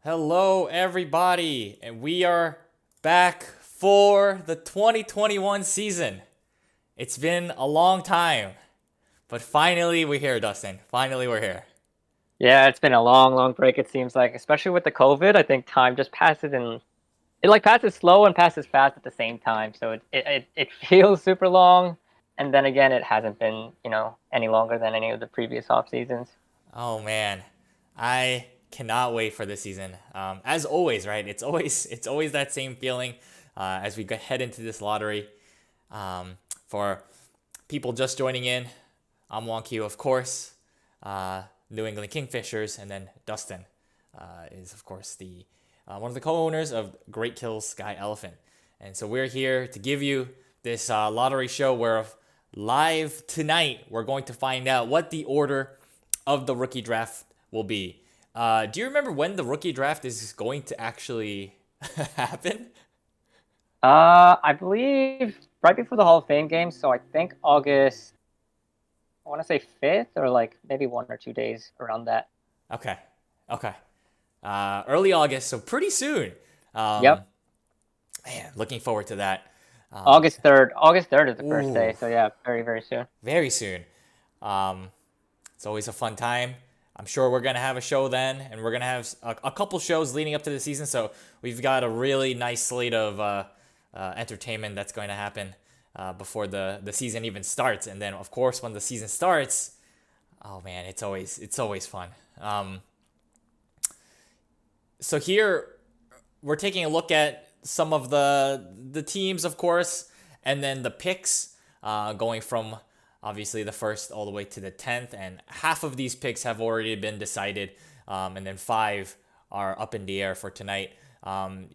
Hello, everybody, and we are back for the 2021 season. It's been a long time, but finally we're here, Dustin. Finally, we're here. Yeah, it's been a long, long break, it seems like, especially with the COVID. I think time just passes and it like passes slow and passes fast at the same time. So it feels super long. And then again, it hasn't been, any longer than any of the previous off seasons. Oh man, I cannot wait for this season. As always, right? It's always that same feeling as we head into this lottery. For people just joining in, I'm Wong Q, of course. New England Kingfishers, and then Dustin is of course the one of the co-owners of Great Kills Sky Elephant, and so we're here to give you this lottery show where live tonight we're going to find out what the order of the rookie draft will be. Do you remember when the rookie draft is going to actually happen? I believe right before the Hall of Fame game. So I think August, I want to say 5th or like maybe 1 or 2 days around that. Okay, okay. Early August, so pretty soon. Um, Yep. Man, looking forward to that. August 3rd. August 3rd is the first day. Ooh, So yeah, very, very soon. very soon. Um, it's always a fun time. I'm sure we're gonna have a show then, and we're gonna have a couple shows leading up to the season. So we've got a really nice slate of entertainment that's going to happen before the season even starts. And then, of course, when the season starts, oh man, it's always fun. So here we're taking a look at some of the teams, of course, and then the picks going from obviously the first all the way to the 10th, and half of these picks have already been decided, and then five are up in the air for tonight.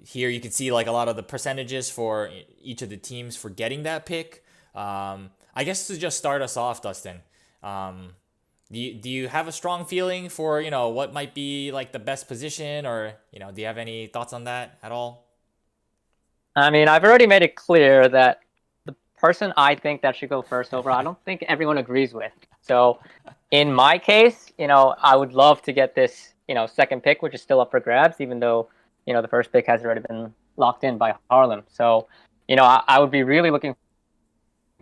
Here you can see like a lot of the percentages for each of the teams for getting that pick. I guess to just start us off, Dustin, um, do you have a strong feeling for what might be like the best position, or do you have any thoughts on that at all? I mean, I've already made it clear that the person I think that should go first overall, I don't think everyone agrees with. So, in my case, I would love to get this, second pick, which is still up for grabs, even though, the first pick has already been locked in by Harlem. So, I would be really looking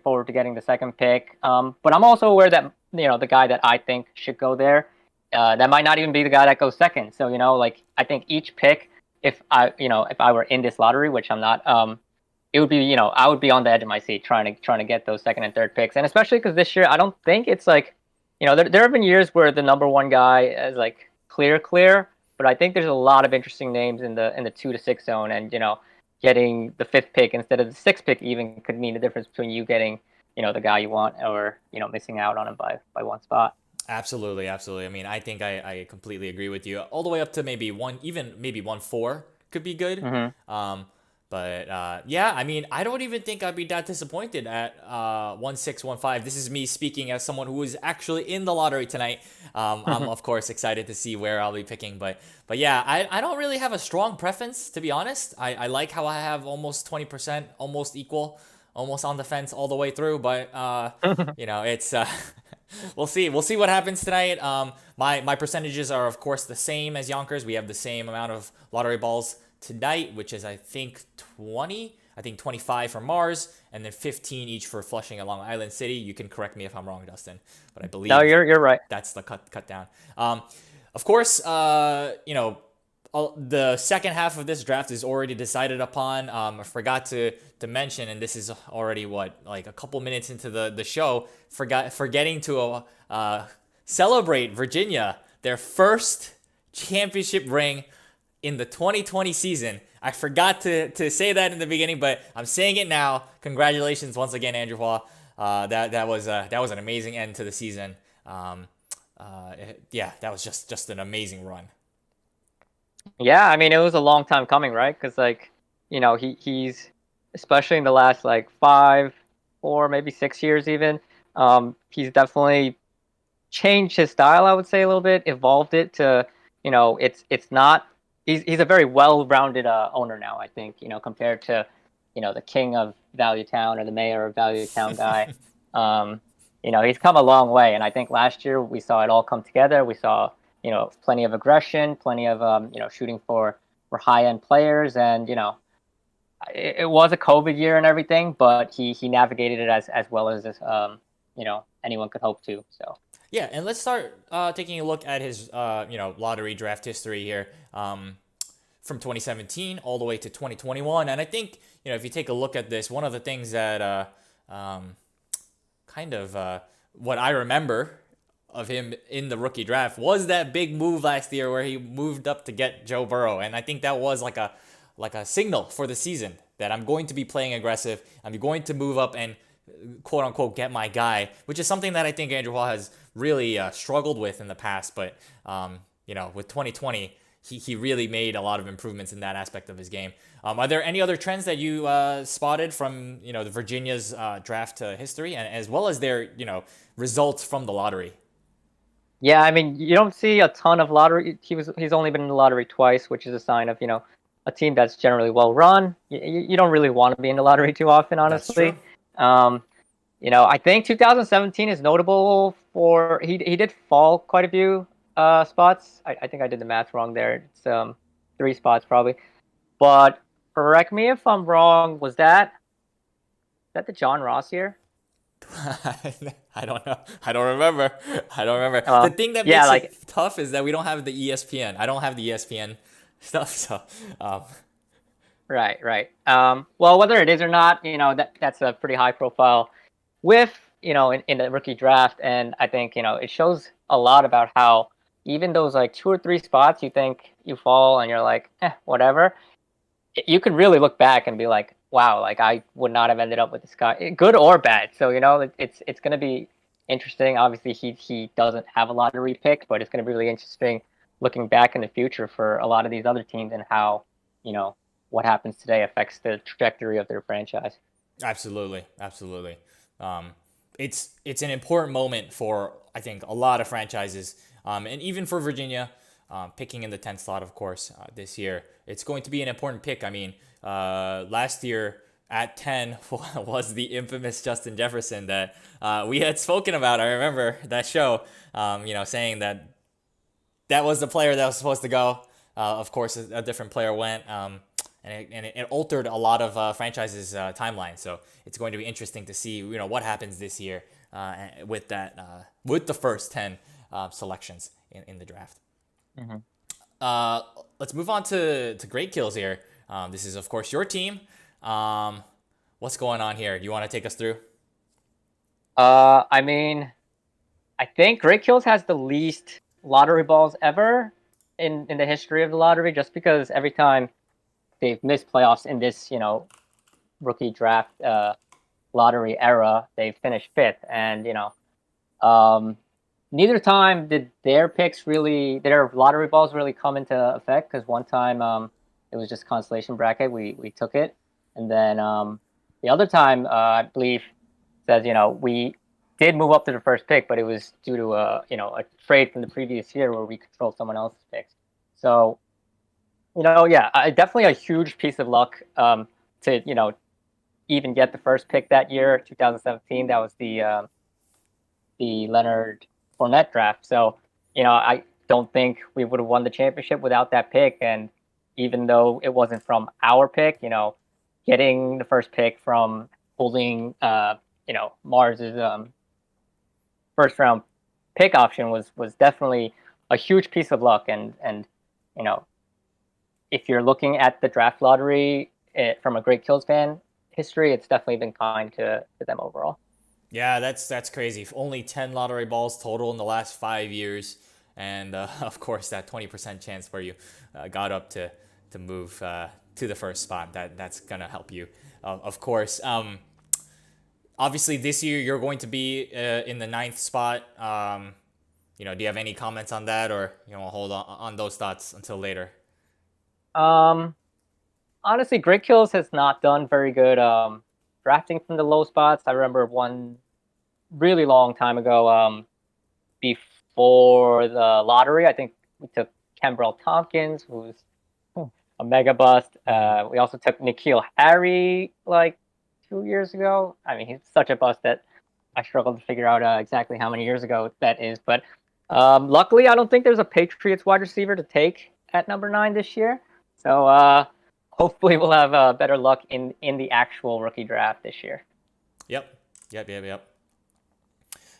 forward to getting the second pick. But I'm also aware that, the guy that I think should go there, that might not even be the guy that goes second. So, like I think each pick, if I were in this lottery, which I'm not, it would be, I would be on the edge of my seat trying to get those second and third picks. And especially because this year, I don't think it's like, there have been years where the number one guy is like clear, but I think there's a lot of interesting names in the 2 to 6 zone, and getting the fifth pick instead of the sixth pick even could mean the difference between you getting, the guy you want, or missing out on him by one spot. Absolutely, absolutely. I mean, I think I completely agree with you. All the way up to maybe even maybe 1-4 could be good. Hmm. Um, but yeah, I mean, I don't even think I'd be that disappointed at 1-6, 1-5. This is me speaking as someone who was actually in the lottery tonight. I'm of course excited to see where I'll be picking, but yeah, I don't really have a strong preference, to be honest. I like how I have almost 20%, almost equal, almost on the fence all the way through. But it's we'll see what happens tonight. My percentages are of course the same as Yonkers. We have the same amount of lottery balls tonight, which is I think 20. I think 25 for Mars, and then 15 each for Flushing and Long Island City. You can correct me if I'm wrong, Dustin, but I No, believe you're right. that's the cut down. Of course, the second half of this draft is already decided upon. I forgot to mention, and this is already what, like a couple minutes into the show, forgetting to celebrate Virginia, their first championship ring in the 2020 season. I forgot to say that in the beginning, but I'm saying it now. Congratulations once again, Andrew Hua. That was an amazing end to the season. Yeah, that was just an amazing run. Yeah, I mean, it was a long time coming, right? Because like, he's especially in the last like 5 or maybe 6 years even. He's definitely changed his style, I would say, a little bit, evolved it to, it's not. He's a very well-rounded owner now, I think. Compared to, the king of Value Town or the mayor of Value Town guy. He's come a long way, and I think last year we saw it all come together. We saw plenty of aggression, plenty of shooting for high end players, and it was a COVID year and everything, but he navigated it as well as anyone could hope to. So Yeah, and let's start taking a look at his lottery draft history here. From 2017 all the way to 2021. And I think, if you take a look at this, one of the things that what I remember of him in the rookie draft was that big move last year where he moved up to get Joe Burrow. And I think that was like a signal for the season that I'm going to be playing aggressive. I'm going to move up and quote unquote get my guy, which is something that I think Andrew Hall has really struggled with in the past. But, with 2020, he really made a lot of improvements in that aspect of his game. Are there any other trends that you spotted from the Virginia's draft history, and as well as their results from the lottery? Yeah, I mean, you don't see a ton of lottery. He's only been in the lottery twice, which is a sign of a team that's generally well run. You don't really want to be in the lottery too often, That's true. honestly. I think 2017 is notable for he did fall quite a few spots. I think I did the math wrong there. It's 3 spots probably. But correct me if I'm wrong. Was that the John Ross year? I don't know. I don't remember. I don't remember. The thing that Yeah, makes like it tough is that we don't have the ESPN. I don't have the ESPN stuff. So, right. Well, whether it is or not, that's a pretty high profile with in the rookie draft, and I think it shows a lot about how even those like 2 or 3 spots you think you fall and you're like whatever, you could really look back and be like, wow, like I would not have ended up with this guy, good or bad. So it's going to be interesting. Obviously, he doesn't have a lottery pick, but it's going to be really interesting looking back in the future for a lot of these other teams and how what happens today affects the trajectory of their franchise. absolutely, absolutely. Um, it's an important moment for I think a lot of franchises, and even for Virginia, picking in the 10th slot, of course, this year. It's going to be an important pick. I mean, last year at 10 was the infamous Justin Jefferson that we had spoken about. I remember that show, saying that that was the player that was supposed to go. Of course, a different player went, and it altered a lot of franchises' timeline. So it's going to be interesting to see what happens this year with with the first 10 selections in the draft. Mm-hmm. Let's move on to great kills here. This is of course your team. What's going on here? You want to take us through? I mean, I think Great Kills has the least lottery balls ever in the history of the lottery, just because every time they've missed playoffs in this, rookie draft lottery era, they finished fifth. And, neither time did their lottery balls really come into effect, because one time it was just consolation bracket. We took it. And then the other time, I believe, says, we did move up to the first pick, but it was due to a trade from the previous year where we controlled someone else's picks. So, definitely a huge piece of luck to even get the first pick that year, 2017. That was the Leonard Fournette draft. So, I don't think we would have won the championship without that pick. And even though it wasn't from our pick, getting the first pick from holding Mars's first round pick option was definitely a huge piece of luck. And if you're looking at the draft lottery from a Great Kills fan history, it's definitely been kind to them overall. Yeah, that's crazy. Only 10 lottery balls total in the last 5 years, and of course that 20% chance where you got up to move to the first spot. That's gonna help you, of course. Obviously this year you're going to be in the ninth spot. Do you have any comments on that, or hold on those thoughts until later? Um, Honestly, Great Kills has not done very good drafting from the low spots. I remember one really long time ago, before the lottery, I think we took Cambrell Tompkins, who's a mega bust. We also took N'Keal Harry like 2 years ago. I mean, he's such a bust that I struggled to figure out exactly how many years ago that is. But Luckily, I don't think there's a Patriots wide receiver to take at number 9 this year. So hopefully we'll have better luck in the actual rookie draft this year. Yep.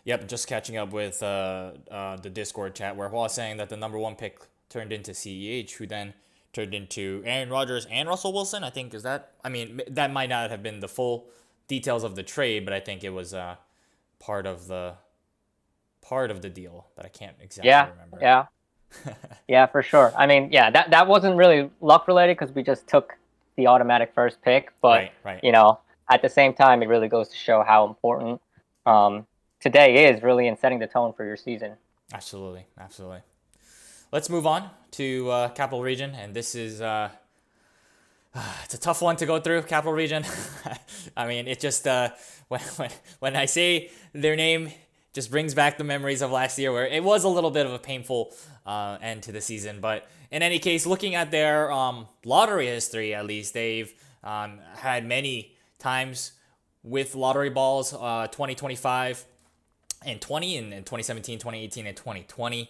Yep, just catching up with the Discord chat where Hua was saying that the number 1 pick turned into CEH, who then turned into Aaron Rodgers and Russell Wilson. I think that might not have been the full details of the trade, but I think it was part of the deal that I can't exactly remember. Yeah, for sure. I mean, yeah, that wasn't really luck related because we just took the automatic first pick, but Right. At the same time, it really goes to show how important today is really in setting the tone for your season. Absolutely. Let's move on to Capital Region, and this is it's a tough one to go through. Capital Region. I mean, it just when I say their name, just brings back the memories of last year, where it was a little bit of a painful end to the season. But in any case, looking at their lottery history, at least they've had many times with lottery balls, 2025 and 20, and in 2017, 2018, and 2020.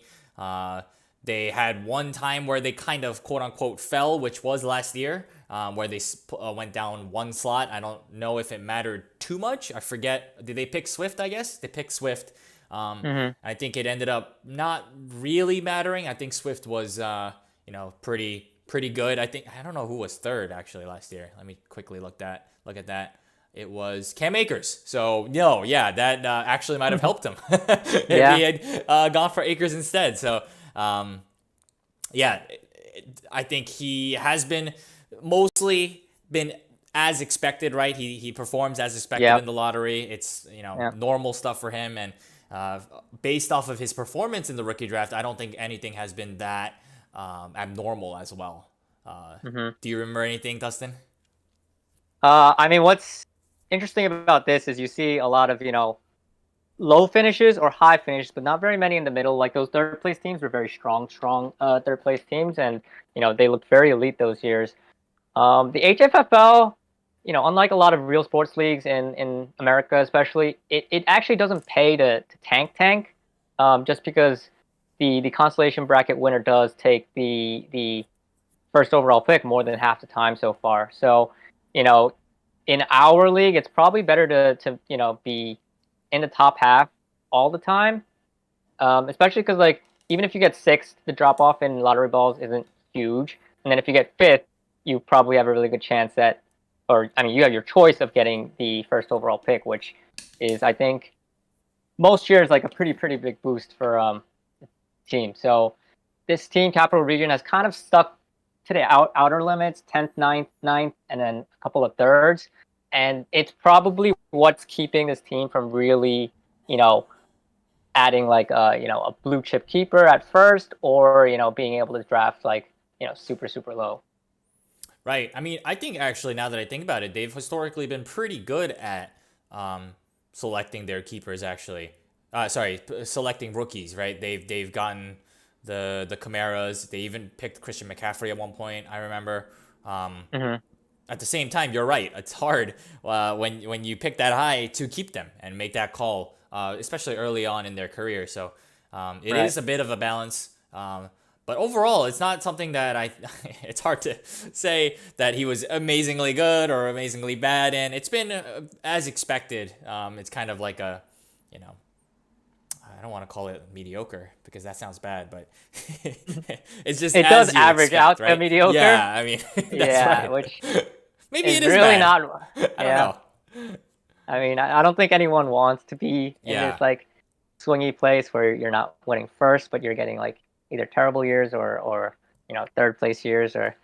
They had one time where they kind of quote unquote fell, which was last year, where they went down one slot. I don't know if it mattered too much. I forget. Did they pick Swift? I guess they picked Swift. I think it ended up not really mattering. I think Swift was, pretty good. I don't know who was third actually last year. Let me quickly look at that. It was Cam Akers. So no, yeah, that actually might have helped him if he had gone for Akers instead. So I think he has been mostly been as expected, right? He performs as expected in the lottery. It's normal stuff for him, and based off of his performance in the rookie draft, I don't think anything has been that abnormal as well. Do you remember anything, Dustin? I mean, what's interesting about this is you see a lot of low finishes or high finishes, but not very many in the middle. Like those third place teams were very strong third place teams, and they looked very elite those years. The HFFL, unlike a lot of real sports leagues in America especially, it actually doesn't pay to tank, just because the consolation bracket winner does take the first overall pick more than half the time so far. So, in our league, it's probably better to be in the top half all the time, especially because even if you get sixth, the drop off in lottery balls isn't huge, and then if you get fifth, you probably have a really good chance you have your choice of getting the first overall pick, which is, I think, most years like a pretty big boost for the team. So this team, Capital Region, has kind of stuck to the outer limits, 10th, 9th, and then a couple of thirds. And it's probably what's keeping this team from really, adding a blue chip keeper at first, or, being able to draft super low. Right. I mean, I think actually now that I think about it, they've historically been pretty good at selecting their keepers. Actually, selecting rookies. Right. They've gotten the Camaras. They even picked Christian McCaffrey at one point. I remember. At the same time, you're right. It's hard when you pick that high to keep them and make that call, especially early on in their career. So it is a bit of a balance. But overall, it's not something that it's hard to say that he was amazingly good or amazingly bad. And it's been as expected. It's kind of like I don't want to call it mediocre because that sounds bad, but it's just it does average out to mediocre. Yeah, I mean, that's right. Which maybe it is really bad. not. I don't know. I mean, I don't think anyone wants to be in this swingy place where you're not winning first, but you're getting either terrible years or third place years, or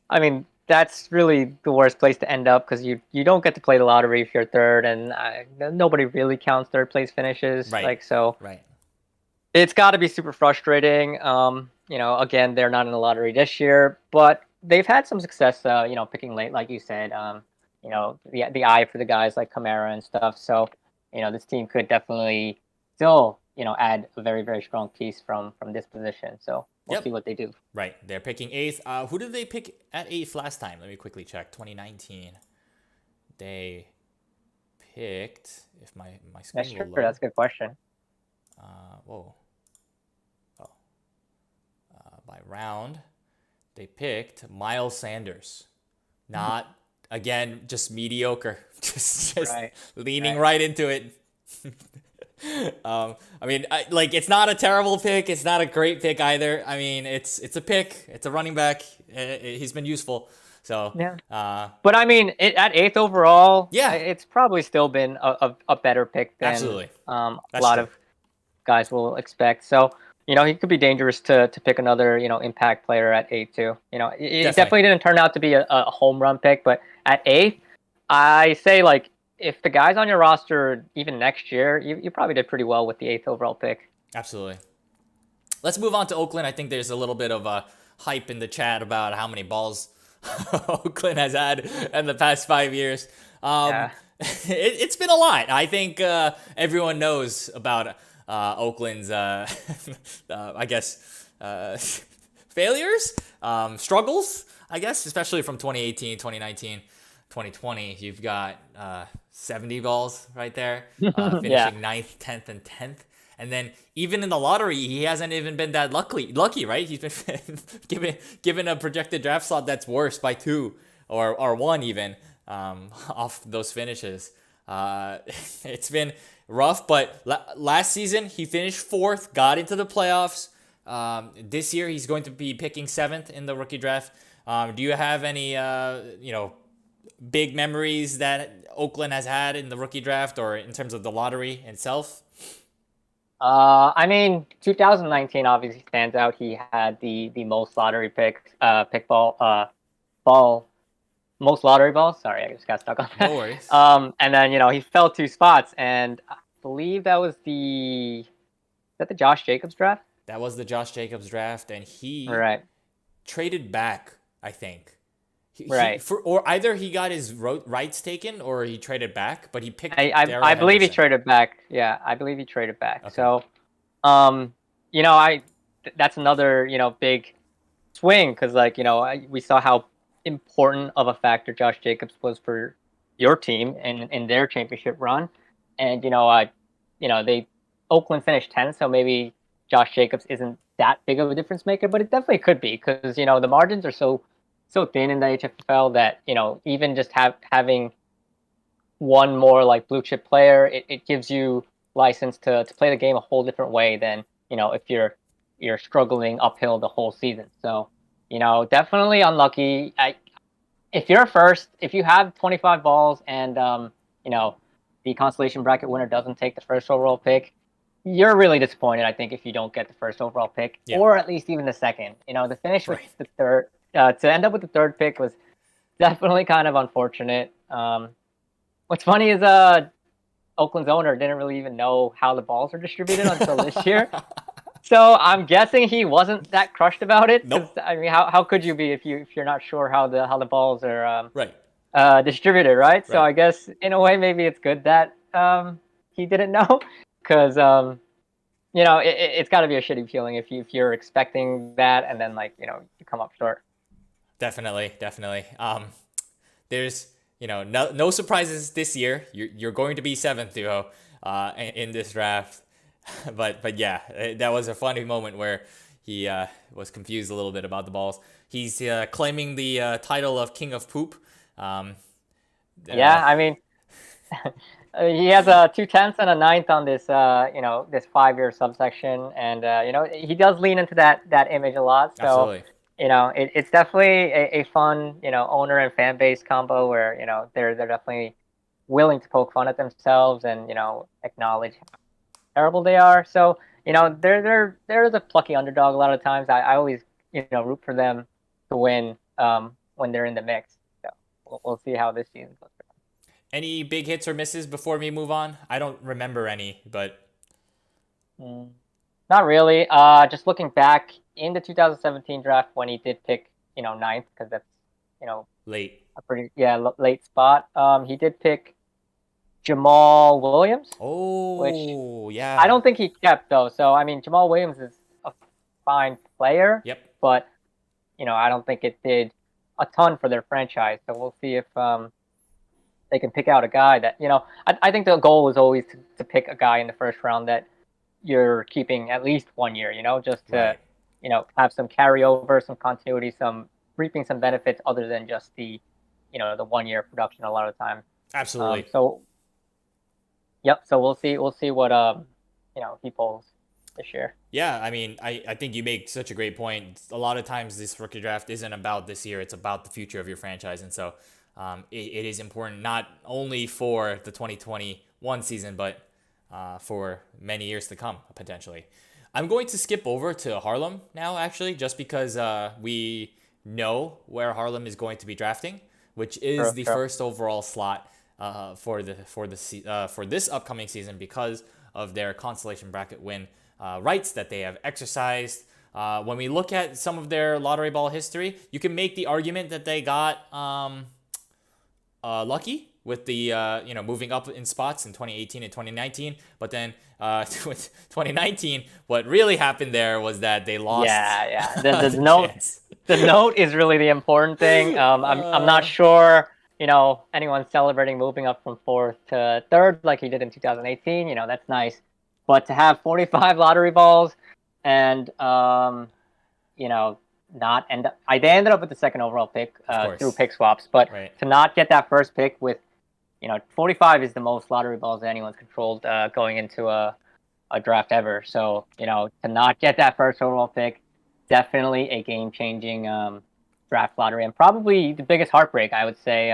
I mean, that's really the worst place to end up because you don't get to play the lottery if you're third, and nobody really counts third place finishes. Right. It's got to be super frustrating. Again, they're not in the lottery this year, but they've had some success. Picking late, like you said. The eye for the guys like Kamara and stuff. So, this team could definitely still add a very, very strong piece from this position. So we'll see what they do. Right. They're picking 8th. Who did they pick at 8th last time? Let me quickly check. 2019. They picked, if my screen will load. That's a good question. Whoa. by round, they picked Miles Sanders. Not, again, just mediocre. Just Right. leaning Right. right into it. I mean, like, it's not a terrible pick. It's not a great pick either. I mean, it's a pick. It's a running back. He's been useful. So, Yeah. But I mean, at eighth overall, yeah, it's probably still been a better pick than absolutely. a That's lot true. of guys will expect. So, he could be dangerous to pick another, impact player at eight too. It Definitely. definitely didn't turn out to be a home run pick, but at eighth, I say like if the guy's on your roster even next year, you probably did pretty well with the eighth overall pick. Absolutely. Let's move on to Oakland. I think there's a little bit of a hype in the chat about how many balls Oakland has had in the past 5 years. Yeah. It's been a lot. I think everyone knows about Oakland's, I guess, failures, struggles, I guess, especially from 2018, 2019, 2020. You've got 70 balls right there, Yeah. finishing 9th, 10th, and 10th. And then even in the lottery, he hasn't even been that lucky, right? He's been given a projected draft slot that's worse by 2 or 1 even off those finishes. It's been rough, but last season he finished 4th, got into the playoffs. This year he's going to be picking 7th in the rookie draft. Do you have any big memories that Oakland has had in the rookie draft or in terms of the lottery itself? I mean, 2019 obviously stands out. He had the most lottery most lottery balls. Sorry, I just got stuck on that. No worries. And then he fell 2 spots, and I believe that was is that the Josh Jacobs draft? That was the Josh Jacobs draft, and he Right. traded back, I think. Right. Or either he got his rights taken or he traded back, but he picked Darrell I believe he Henderson. traded back. Yeah, I believe he traded back. Okay. So, that's another big swing because we saw how important of a factor Josh Jacobs was for your team in their championship run, and Oakland finished 10th, so maybe Josh Jacobs isn't that big of a difference maker, but it definitely could be because the margins are so thin in the HFFL that even just having one more like blue chip player, it gives you license to play the game a whole different way than if you're struggling uphill the whole season. So definitely unlucky. If you're first, if you have 25 balls and the consolation bracket winner doesn't take the first overall pick, you're really disappointed. I think if you don't get the first overall pick or at least even the second. The finish with the third. To end up with the third pick was definitely kind of unfortunate. What's funny is Oakland's owner didn't really even know how the balls are distributed until this year. So I'm guessing he wasn't that crushed about it. Nope. I mean, how could you be if you're not sure how the balls are distributed, right? So I guess in a way maybe it's good that he didn't know because it's got to be a shitty feeling if you're expecting that and then you come up short. Definitely. There's no surprises this year. You're going to be 7th, Duo, in this draft. But yeah, that was a funny moment where he was confused a little bit about the balls. He's claiming the title of King of Poop. Yeah, I mean, he has a 2/10 and a 9th on this this 5-year subsection, and he does lean into that image a lot. So absolutely. It's definitely a fun owner and fan base combo where they're definitely willing to poke fun at themselves and acknowledge how terrible they are. So they're a plucky underdog a lot of times. I always root for them to win when they're in the mix. So we'll see how this season goes. Any big hits or misses before we move on? I don't remember any, but not really. Just looking back in the 2017 draft when he did pick 9th because that's late. a pretty late spot. He did pick Jamal Williams. Oh, which yeah. I don't think he kept though. So I mean, Jamal Williams is a fine player. Yep. But I don't think it did a ton for their franchise. So we'll see if they can pick out a guy that I think the goal is always to pick a guy in the first round that you're keeping at least 1 year. Just to have some carryover, some continuity, some reaping some benefits other than just the 1 year production a lot of the time. Absolutely. So yep. So we'll see what he pulls this year. Yeah, I mean, I think you make such a great point. A lot of times, this rookie draft isn't about this year; it's about the future of your franchise, and so it is important not only for the 2021 season, but for many years to come potentially. I'm going to skip over to Harlem now, actually, just because we know where Harlem is going to be drafting, which is True, the true. first overall slot for this upcoming season because of their consolation bracket win rights that they have exercised. When we look at some of their lottery ball history, you can make the argument that they got lucky with the moving up in spots in 2018 and 2019, but then with 2019, what really happened there was that they lost Yeah. The the note chance. the note is really the important thing. I'm not sure anyone celebrating moving up from fourth to third like he did in 2018. That's nice, but to have 45 lottery balls and not end up. They ended up with the second overall pick Of through course, pick swaps, but right? to not get that first pick with 45 is the most lottery balls anyone's controlled going into a draft ever. So to not get that first overall pick, definitely a game-changing draft lottery, and probably the biggest heartbreak I would say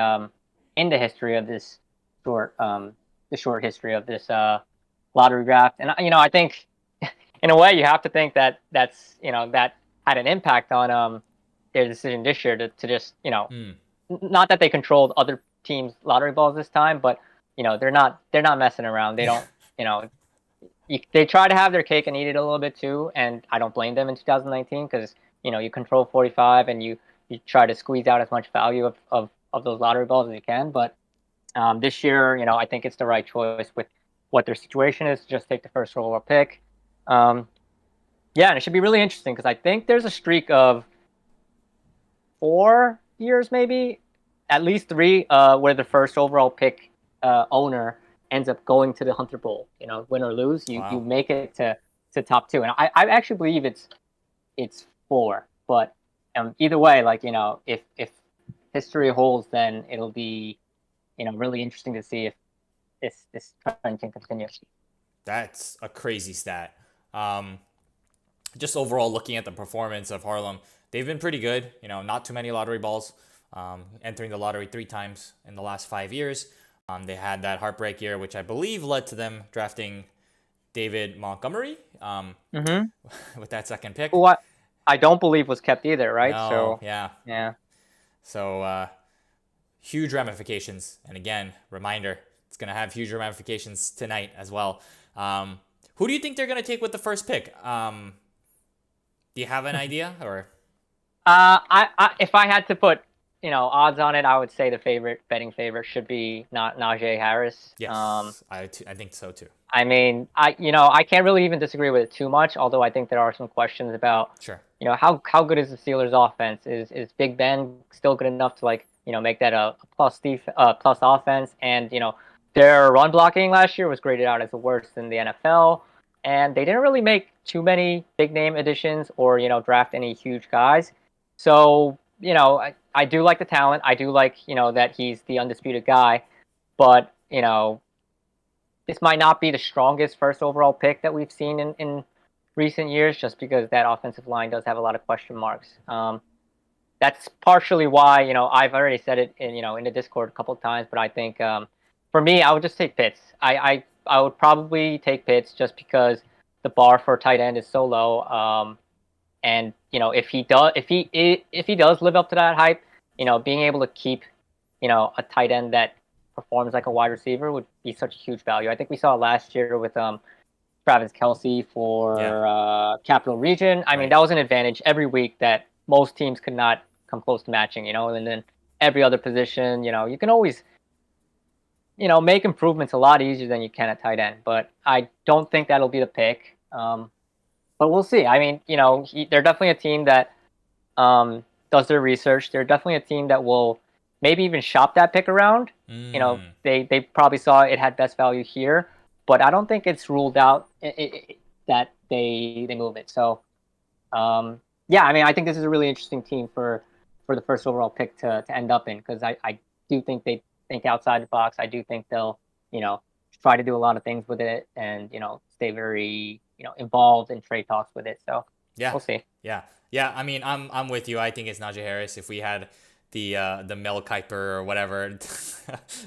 in the history of this short, the short history of this lottery draft. And I think in a way you have to think that that had an impact on their decision this year to just Mm. not that they controlled other teams' lottery balls this time, but they're not messing around. They Yeah. don't they try to have their cake and eat it a little bit too, and I don't blame them in 2019 because you control 45 and you try to squeeze out as much value of those lottery balls as you can. But this year, I think it's the right choice with what their situation is. Just take the first overall pick. Yeah, and it should be really interesting because I think there's a streak of 4 years, maybe at least three, where the first overall pick owner ends up going to the Hunter Bowl. Win or lose, you Wow. make it to top two, and I actually believe it's four. But either way, if history holds, then it'll be really interesting to see if this trend can continue. That's a crazy stat. Um, just overall looking at the performance of Harlem, they've been pretty good. Not too many lottery balls. Entering the lottery 3 times in the last 5 years. They had that heartbreak year, which I believe led to them drafting David Montgomery Mm-hmm. with that second pick. Who I don't believe was kept either, right? No, So yeah. yeah. So huge ramifications. And again, reminder, it's going to have huge ramifications tonight as well. Who do you think they're going to take with the first pick? Do you have an idea or? If I had to put odds on it, I would say the betting favorite should be not Najee Harris. Yes, I think so too. I mean, I can't really even disagree with it too much. Although I think there are some questions about Sure. how good is the Steelers' offense? Is Big Ben still good enough to make that a plus offense? And their run blocking last year was graded out as the worst in the NFL, and they didn't really make too many big name additions or draft any huge guys. So I do like the talent. I do like that he's the undisputed guy, but this might not be the strongest first overall pick that we've seen in recent years, just because that offensive line does have a lot of question marks. That's partially why I've already said it in the Discord a couple of times, but I think for me I would just take Pitts. I would probably take Pitts just because the bar for a tight end is so low. And if he does live up to that hype, being able to keep a tight end that performs like a wide receiver would be such a huge value. I think we saw it last year with Travis Kelce for Capital Region. I mean, that was an advantage every week that most teams could not come close to matching. And then every other position, you can always make improvements a lot easier than you can at tight end. But I don't think that'll be the pick. But we'll see. I mean, they're definitely a team that does their research. They're definitely a team that will maybe even shop that pick around. They probably saw it had best value here, but I don't think it's ruled out that they move it. So Yeah, I mean, I think this is a really interesting team for the first overall pick to end up in, because I do think they think outside the box. I do think they'll, you know, try to do a lot of things with it, and stay very involved in trade talks with it. So Yeah, we'll see. yeah, yeah. I mean, I'm with you. I think it's Najee Harris. If we had the Mel Kiper or whatever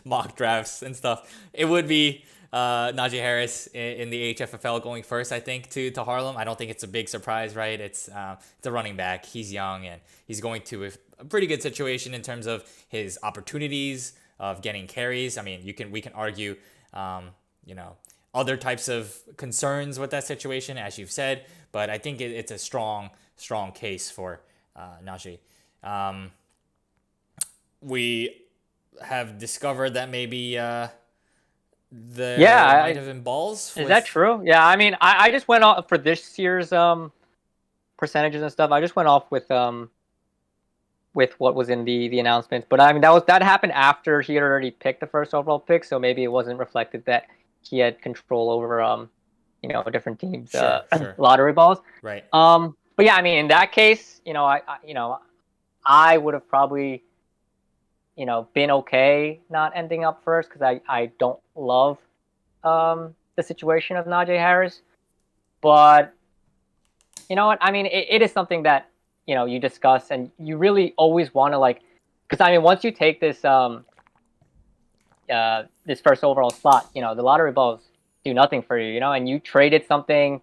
mock drafts and stuff, it would be Najee Harris in the HFFL going first. I think to Harlem. I don't think it's a big surprise, right? It's a running back. He's young and he's going to a pretty good situation in terms of his opportunities of getting carries. I mean, we can argue, you know, other types of concerns with that situation, as you've said, but I think it's a strong case for Najee. We have discovered that maybe there Yeah, might have been balls is that true? Yeah, I mean, I just went off for this year's percentages and stuff. I just went off with what was in the announcements. But I mean, that happened after he had already picked the first overall pick, so maybe it wasn't reflected that he had control over different teams' Sure. lottery balls. Right. But yeah, I mean, in that case, I would have probably been okay not ending up first, because I don't love the situation of Najee Harris. But you know what? I mean, it is something that you discuss, and you really always want to, like, because I mean, once you take this this first overall slot, the lottery balls do nothing for you, and you traded something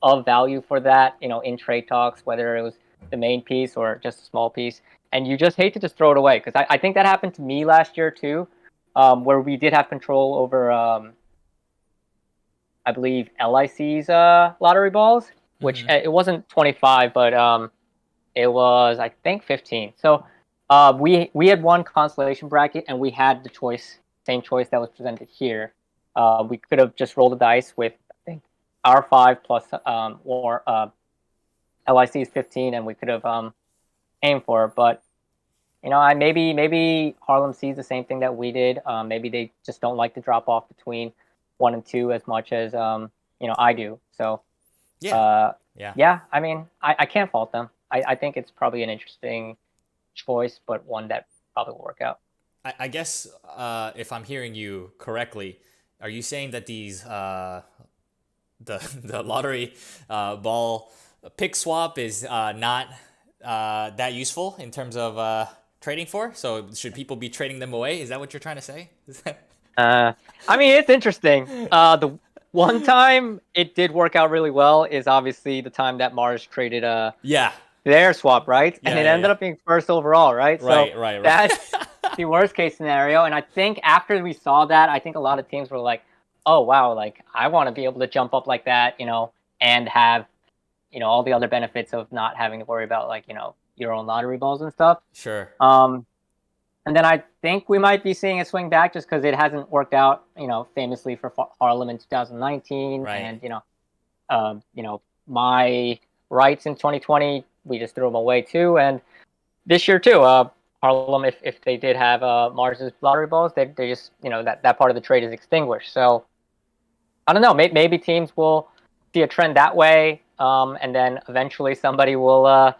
of value for that, in trade talks, whether it was the main piece or just a small piece, and you just hate to just throw it away. Because I think that happened to me last year too, where we did have control over, I believe, LIC's lottery balls, which it wasn't 25, but it was, I think, 15. So we had one constellation bracket, and we had the same choice that was presented here. We could have just rolled the dice with, I think, our 5 plus or LIC's 15, and we could have aimed for it. But maybe Harlem sees the same thing that we did. Maybe they just don't like to drop off between 1 and 2 as much as I do. So yeah. I mean, I can't fault them. I think it's probably an interesting choice, but one that probably will work out. I guess if I'm hearing you correctly, are you saying that these the lottery ball pick swap is not that useful in terms of trading for? So should people be trading them away? Is that what you're trying to say? I mean, it's interesting. The one time it did work out really well is obviously the time that Mars traded their swap, right? And it ended up being first overall, right? Right. That's the worst case scenario. And I think after we saw that, I think a lot of teams were like, oh, wow, like, I want to be able to jump up like that, and have, all the other benefits of not having to worry about, like, your own lottery balls and stuff. Sure. And then I think we might be seeing a swing back, just because it hasn't worked out, famously for Harlem in 2019. Right. And, my rights in 2020, we just threw them away too. And this year too, Harlem, if they did have Mars's lottery balls, they just, that part of the trade is extinguished. So I don't know, maybe teams will see a trend that way. And then eventually somebody will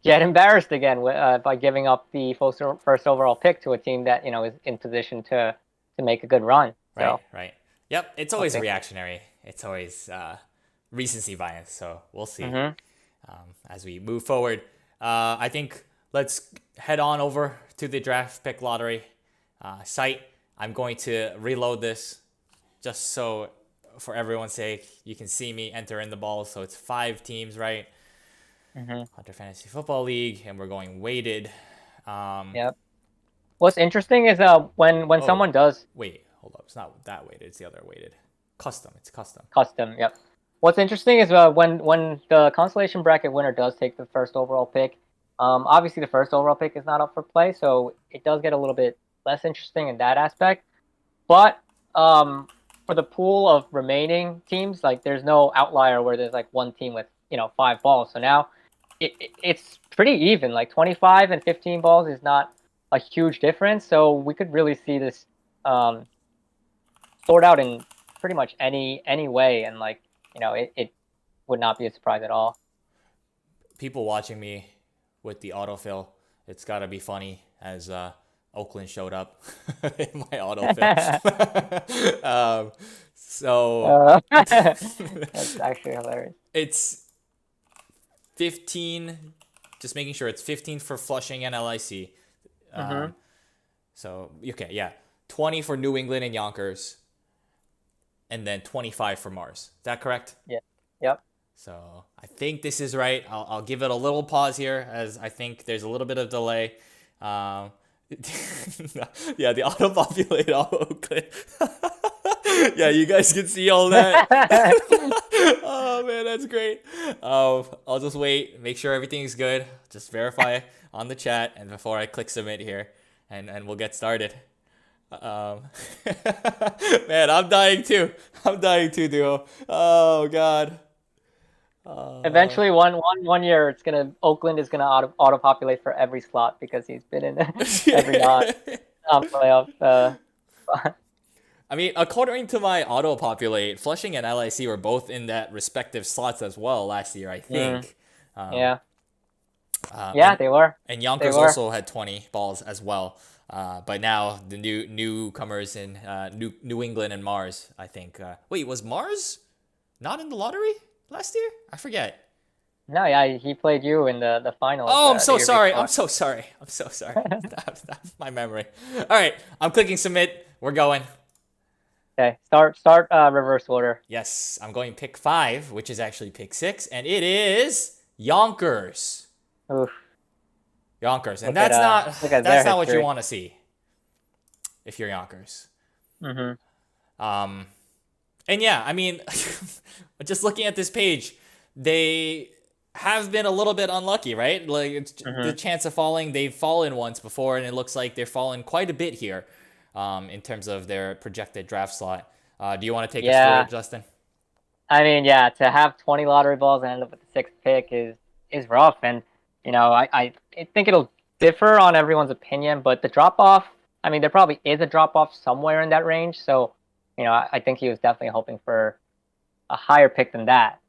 get embarrassed again by giving up the first overall pick to a team that is in position to make a good run. So, right. Yep, it's always reactionary. It's always recency bias. So we'll see as we move forward. I think let's head on over to the draft pick lottery site. I'm going to reload this just so, for everyone's sake, you can see me enter in the balls. So it's 5 teams, right? Hunter Fantasy Football League, and we're going weighted. Yep. What's interesting is when someone does. Wait, hold up. It's not that weighted. It's the other weighted. Custom. It's custom. Custom. Yep. What's interesting is when the constellation bracket winner does take the first overall pick. Obviously the first overall pick is not up for play, so it does get a little bit less interesting in that aspect. But for the pool of remaining teams, like, there's no outlier where there's like one team with 5 balls. So now it's pretty even. Like 25 and 15 balls is not a huge difference. So we could really see this sort out in pretty much any way, and, like, it would not be a surprise at all. people watching me with the autofill, it's got to be funny as Oakland showed up in my autofill. So That's actually hilarious. it's 15, just making sure it's 15 for Flushing and LIC. Mm-hmm. So, okay, yeah. 20 for New England and Yonkers, and then 25 for Mars. Is that correct? Yeah. Yep. So I think this is right. I'll give it a little pause here as I think there's a little bit of delay. Yeah, the auto-populate Oakland. Yeah, you guys can see all that. Oh, man, that's great. I'll just wait, make sure everything's good. Just verify on the chat and before I click submit here, and we'll get started. Man, I'm dying too. I'm dying too, duo. Oh, God. Eventually, one year, Oakland is gonna auto populate for every slot because he's been in every non playoff. I mean, according to my auto populate, Flushing and LIC were both in that respective slots as well last year, I think. Yeah. And, They were. And Yonkers also had 20 balls as well. But now the newcomers in New England and Mars, I think. Wait, was Mars not in the lottery last year? I forget. No, yeah, he played you in the finals. Oh, I'm so sorry. I'm so sorry. That's my memory. All right, I'm clicking submit. We're going. Okay, start reverse order. Yes, I'm going pick 5, which is actually pick 6, and it is Yonkers. Oof. Yonkers, and Look that's not what you want to see if you're Yonkers. Mm-hmm. And yeah, I mean, just looking at this page, they have been a little bit unlucky, right? Like it's the chance of falling, they've fallen once before, and it looks like they're falling quite a bit here, in terms of their projected draft slot. Do you want to take us through it, Justin? I mean, yeah, to have 20 lottery balls and end up with the 6th pick is rough, and I think it'll differ on everyone's opinion, but the drop off, I mean, there probably is a drop off somewhere in that range, so I think he was definitely hoping for a higher pick than that.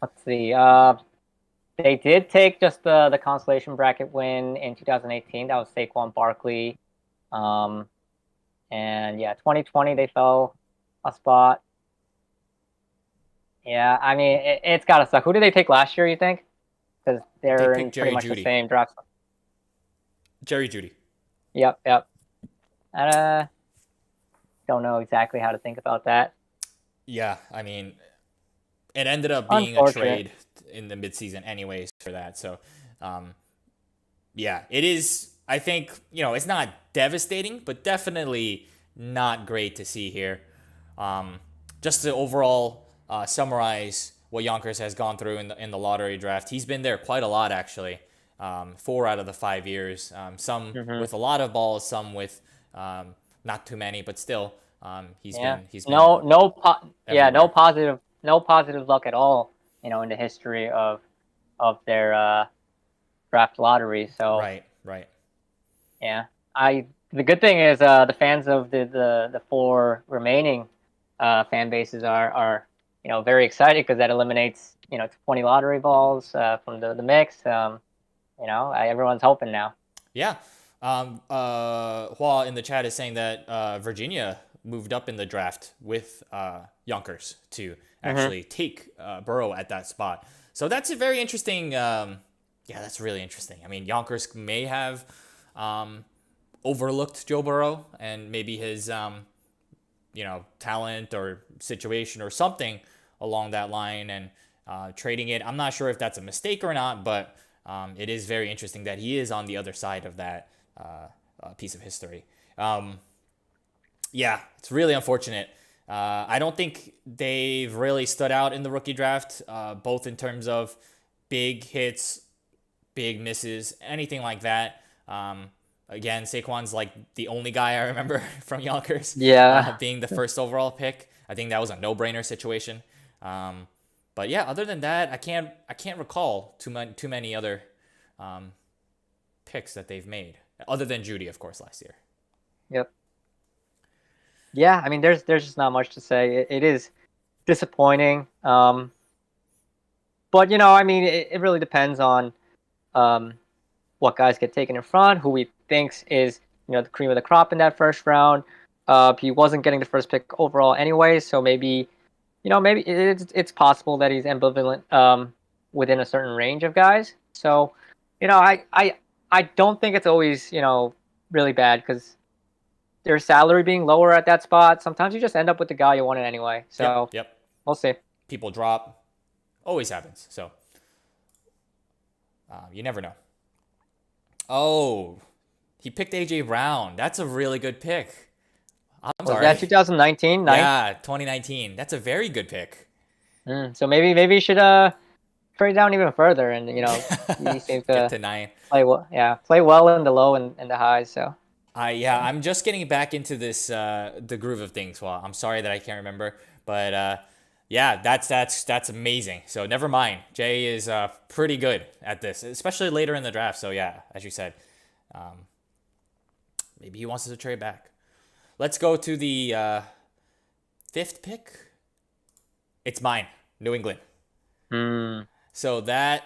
Let's see. They did take just the consolation bracket win in 2018. That was Saquon Barkley. And yeah, 2020 they fell a spot. Yeah, I mean it's gotta suck. Who did they take last year? You think? Because they're in pretty much the same draft. Jerry Jeudy. Yep. Don't know exactly how to think about that. Yeah, I mean, it ended up being a trade in the midseason anyways for that. So, yeah, it is. I think, it's not devastating, but definitely not great to see here. Just to overall summarize what Yonkers has gone through in the lottery draft, he's been there quite a lot, actually. 4 out of the 5 years. Some with a lot of balls, some with not too many, but still, he's been no positive luck at all, in the history of their draft lottery. So right. Yeah, the good thing is the fans of the 4 remaining fan bases are very excited because that eliminates 20 lottery balls from the mix. Everyone's hoping now. Yeah. Hua in the chat is saying that Virginia moved up in the draft with Yonkers to actually take Burrow at that spot. So that's a very interesting. That's really interesting. I mean, Yonkers may have overlooked Joe Burrow and maybe his talent or situation or something along that line, and trading it. I'm not sure if that's a mistake or not, but it is very interesting that he is on the other side of that piece of history. It's really unfortunate. I don't think they've really stood out in the rookie draft, both in terms of big hits, big misses, anything like that. Again, Saquon's like the only guy I remember from Yonkers being the first overall pick. I think that was a no-brainer situation. But yeah, other than that, I can't recall too many other picks that they've made, other than Jeudy, of course, last year. Yep. Yeah, I mean, there's just not much to say. It is disappointing. But I mean, it really depends on um, what guys get taken in front, who he thinks is the cream of the crop in that first round. He wasn't getting the first pick overall anyway, so maybe it's possible that he's ambivalent within a certain range of guys. So, I don't think it's always really bad because their salary being lower at that spot. Sometimes you just end up with the guy you wanted anyway. Yep, So yep. we'll see. People drop. Always happens. So you never know. Oh, he picked AJ Brown. That's a really good pick. I'm Was sorry. that 2019? Yeah, 2019. That's a very good pick. So maybe you should trade down even further, and he seems Get to to 9. play well. Yeah, play well in the low and the highs. So I'm just getting back into this the groove of things. Well, I'm sorry that I can't remember, but yeah, that's amazing. So never mind. Jay is pretty good at this, especially later in the draft. So yeah, as you said, maybe he wants to trade back. Let's go to the 5th pick. It's mine, New England. So that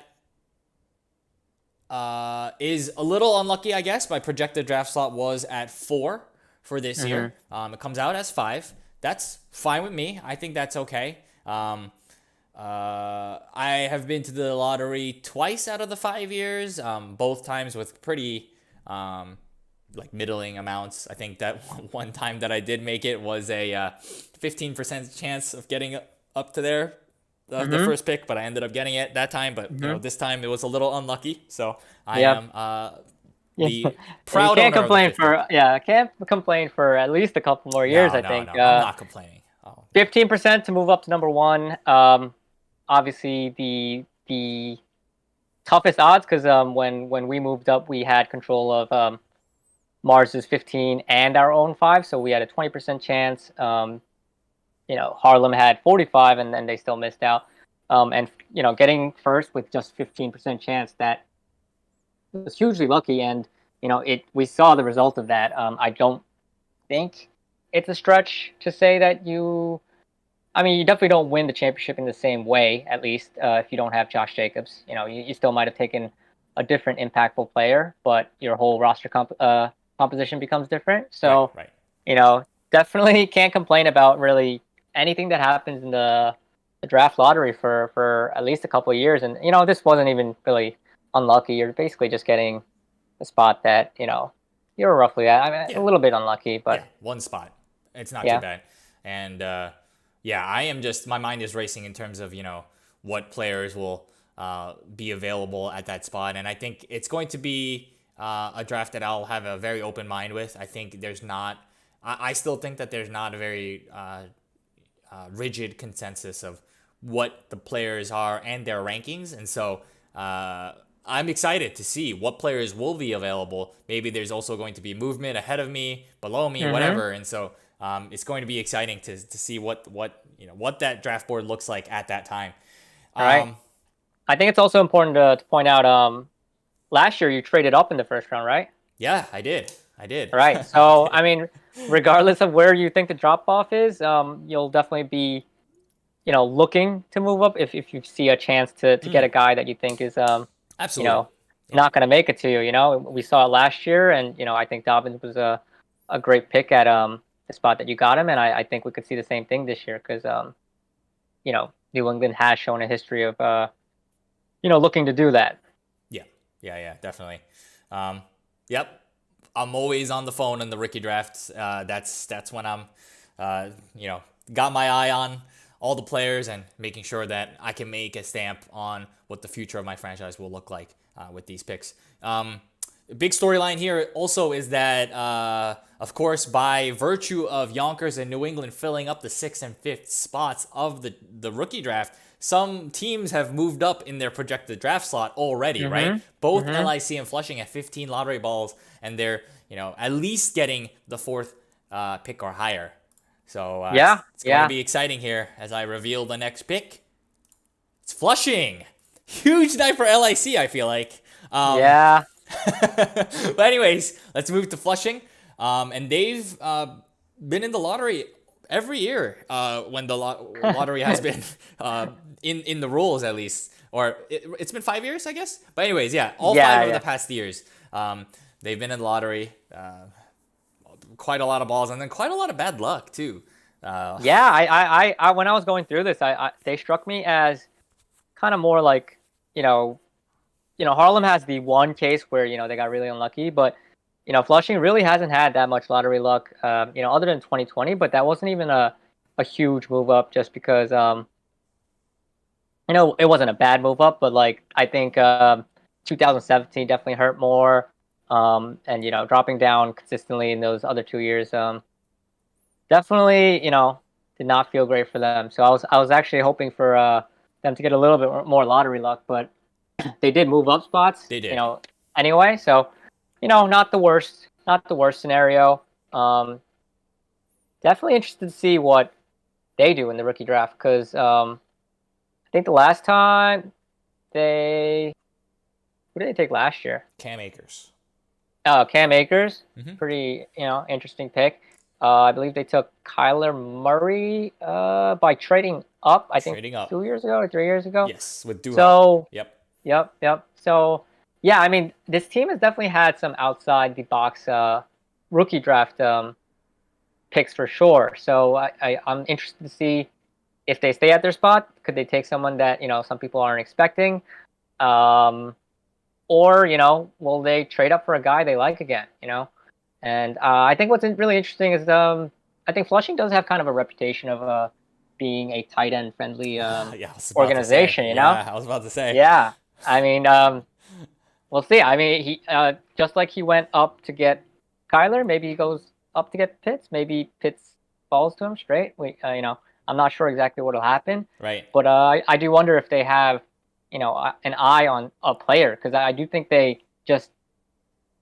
is a little unlucky, I guess. My projected draft slot was at 4 for this year. It comes out as 5. That's fine with me. I think that's okay. I have been to the lottery twice out of the 5 years, both times with pretty like middling amounts. I think that one time that I did make it was a 15% chance of getting up to there. The first pick, but I ended up getting it that time. But this time it was a little unlucky. So I am the proud you can't owner complain of the 5th pick. I can't complain for at least a couple more years. No, I think. no, I'm not complaining. 15% to move up to number 1. Obviously the toughest odds because when we moved up, we had control of Mars's 15 and our own 5, so we had a 20% chance. Harlem had 45, and then they still missed out. And getting first with just 15% chance, that was hugely lucky. And we saw the result of that. I don't think it's a stretch to say that you definitely don't win the championship in the same way. At least if you don't have Josh Jacobs, you still might have taken a different impactful player, but your whole roster composition becomes different. So right. Definitely can't complain about really anything that happens in the draft lottery for at least a couple of years. And this wasn't even really unlucky. You're basically just getting a spot that you're roughly at. A little bit unlucky, but one spot. It's not too bad. And I am just, my mind is racing in terms of what players will be available at that spot. And I think it's going to be a draft that I'll have a very open mind with. I think I still think that there's not a very rigid consensus of what the players are and their rankings. And so I'm excited to see what players will be available. Maybe there's also going to be movement ahead of me, below me, whatever. And so it's going to be exciting to see what that draft board looks like at that time. All right. I think it's also important to point out last year you traded up in the first round, right? Yeah, I did. Right. So, regardless of where you think the drop off is, you'll definitely be, looking to move up if you see a chance to get a guy that you think is, absolutely, not going to make it to you. We saw it last year, and I think Dobbins was a great pick at the spot that you got him, and I think we could see the same thing this year because New England has shown a history of looking to do that. Yeah, definitely. Yep. I'm always on the phone in the rookie drafts. That's when I'm, got my eye on all the players and making sure that I can make a stamp on what the future of my franchise will look like with these picks. Big storyline here also is that, of course, by virtue of Yonkers and New England filling up the 6th and 5th spots of the rookie draft, some teams have moved up in their projected draft slot already, right? Both LIC and Flushing have 15 lottery balls, and they're at least getting the 4th pick or higher. So it's going to be exciting here as I reveal the next pick. It's Flushing. Huge night for LIC, I feel like. But anyways, let's move to Flushing. And they've been in the lottery every year when the lottery has been in the rules at least, or it's been 5 years, I guess. But anyways, yeah, all Yeah, five of yeah. the past years, they've been in the lottery. Quite a lot of balls, and then quite a lot of bad luck too. Yeah, I when I was going through this, they struck me as kind of more like, you know, Harlem has the one case where, they got really unlucky, but Flushing really hasn't had that much lottery luck, other than 2020, but that wasn't even a huge move up just because, it wasn't a bad move up, but like I think 2017 definitely hurt more, and dropping down consistently in those other 2 years, definitely did not feel great for them. So I was actually hoping for them to get a little bit more lottery luck, but they did move up spots, They did. Anyway. So, not the worst scenario. Definitely interested to see what they do in the rookie draft because I think the last time who did they take last year? Cam Akers. Oh, Cam Akers, Mm-hmm. pretty interesting pick. I believe they took Kyler Murray by trading up. I think Trading up. 2 years ago or 3 years ago. Yes, with Duha. So, Yep. Yep. So, yeah, I mean, this team has definitely had some outside the box rookie draft picks for sure. So I'm interested to see if they stay at their spot. Could they take someone that some people aren't expecting, or will they trade up for a guy they like again? And I think what's really interesting is I think Flushing does have kind of a reputation of being a tight end friendly Yeah, I was about organization. to say. You know. Yeah, I was about to say. Yeah, I mean, we'll see. I mean, he just like he went up to get Kyler, maybe he goes up to get Pitts. Maybe Pitts falls to him straight. I'm not sure exactly what'll happen. Right. But I do wonder if they have, an eye on a player because I do think they just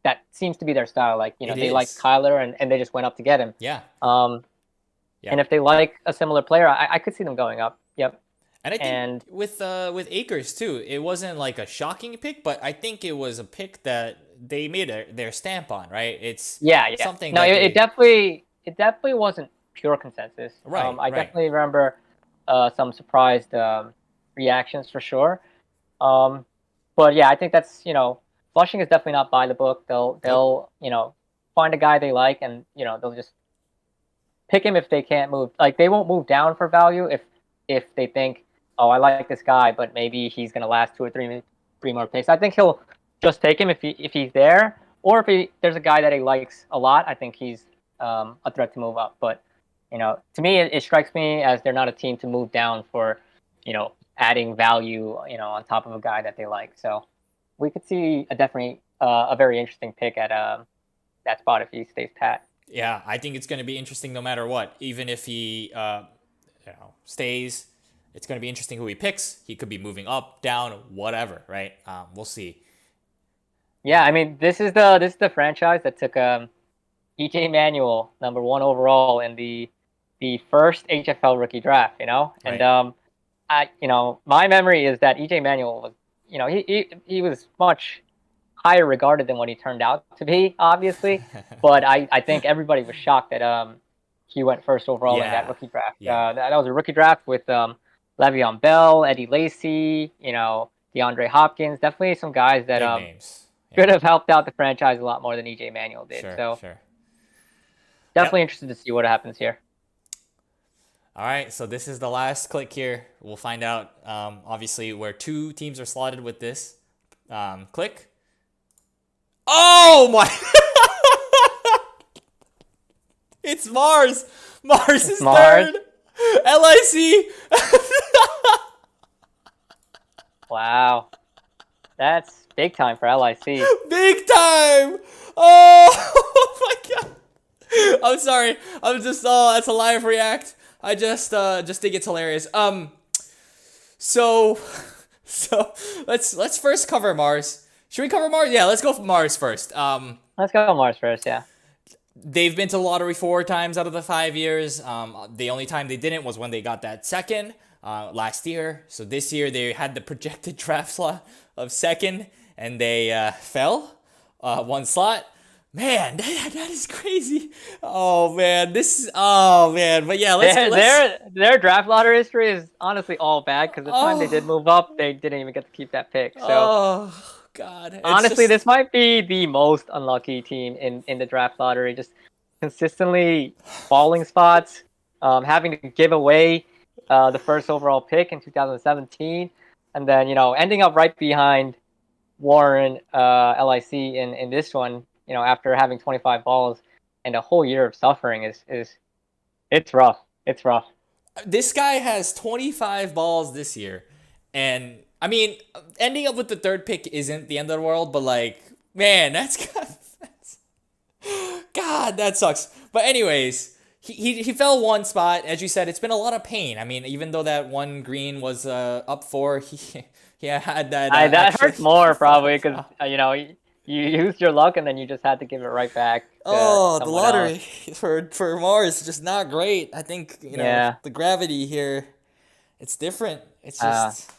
that seems to be their style. Like they like Kyler and they just went up to get him. Yeah. Yeah. And if they like a similar player, I could see them going up. Yep. And I think with Akers too, it wasn't like a shocking pick, but I think it was a pick that they made their stamp on, right? It's something. No, it definitely wasn't pure consensus. Right. I definitely remember some surprised reactions for sure. But yeah, I think that's Flushing is definitely not by the book. They'll find a guy they like and they'll just pick him if they can't move. Like they won't move down for value if they think, oh, I like this guy, but maybe he's gonna last 2 or 3 more picks. I think he'll just take him if he's there, or if there's a guy that he likes a lot. I think he's a threat to move up. But to me, it strikes me as they're not a team to move down for adding value on top of a guy that they like. So we could see definitely a very interesting pick at that spot if he stays pat. Yeah, I think it's going to be interesting no matter what. Even if he stays, it's going to be interesting who he picks. He could be moving up, down, whatever, right? We'll see. Yeah, I mean, this is the franchise that took EJ Manuel #1 overall in the first HFL rookie draft, Right. And my memory is that EJ Manuel was, he was much higher regarded than what he turned out to be, obviously. But I think everybody was shocked that he went first overall in that rookie draft. Yeah. That was a rookie draft with Le'Veon Bell, Eddie Lacy, DeAndre Hopkins, definitely some guys that Big names. could have helped out the franchise a lot more than EJ Manuel did. Sure. Definitely interested to see what happens here. All right, so this is the last click here. We'll find out, obviously, where 2 teams are slotted with this click. Oh my! It's Mars. Mars is third. LIC. Wow, that's big time for LIC. Big time! Oh my god! I'm sorry. I'm just that's a live react. I just think it's hilarious. So let's first cover Mars. Should we cover Mars? Yeah, let's go for Mars first. Let's go Mars first. Yeah. They've been to the lottery 4 times out of the 5 years. The only time they didn't was when they got that second last year. So this year they had the projected draft slot of second, and they fell 1 slot. Man, that is crazy. Oh man, oh man. But yeah, let's. Their draft lottery history is honestly all bad because the time they did Oh, move up, they didn't even get to keep that pick. So oh God, it's honestly, just. this might be the most unlucky team in the draft lottery. Just consistently falling spots, having to give away the first overall pick in 2017, and then ending up right behind Warren LIC in this one. After having 25 balls and a whole year of suffering is it's rough. It's rough. This guy has 25 balls this year, and I mean, ending up with the third pick isn't the end of the world, but like, man, that's God, that sucks. But anyways, he fell one spot. As you said, it's been a lot of pain. I mean, even though that one green was up for, he had that That hurts actually more probably five. because you used your luck and then you just had to give it right back to Oh, the someone else. lottery for Mars is just not great. I think Yeah. the gravity here, it's different. It's Uh, just,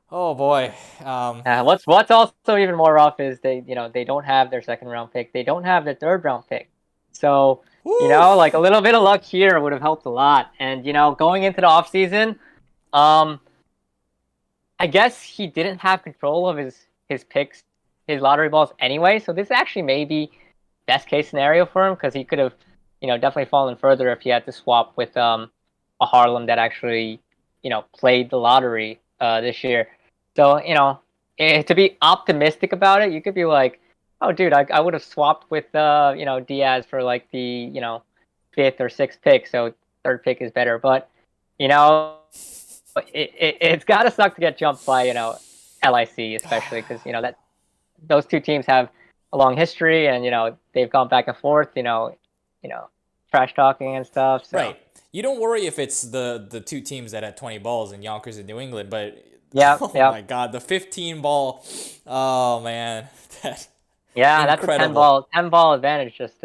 oh boy. what's also even more rough is they don't have their second round pick. They don't have their third round pick. So Woo. like a little bit of luck here would have helped a lot. And going into the offseason, um, I guess he didn't have control of his picks, his lottery balls anyway. So this actually may be best case scenario for him because he could have, definitely fallen further if he had to swap with a Harlem that actually, played the lottery this year. So to be optimistic about it, you could be like, oh, dude, I would have swapped with Diaz for like the fifth or sixth pick, so third pick is better. But you know it's got to suck to get jumped by LIC, especially because that those two teams have a long history and they've gone back and forth, trash talking and stuff. So Right. You don't worry if it's the two teams that had 20 balls in Yonkers and New England, but yeah, oh yeah, my God, the 15 ball. Oh man, that yeah. That's a incredible. 10 ball advantage. Just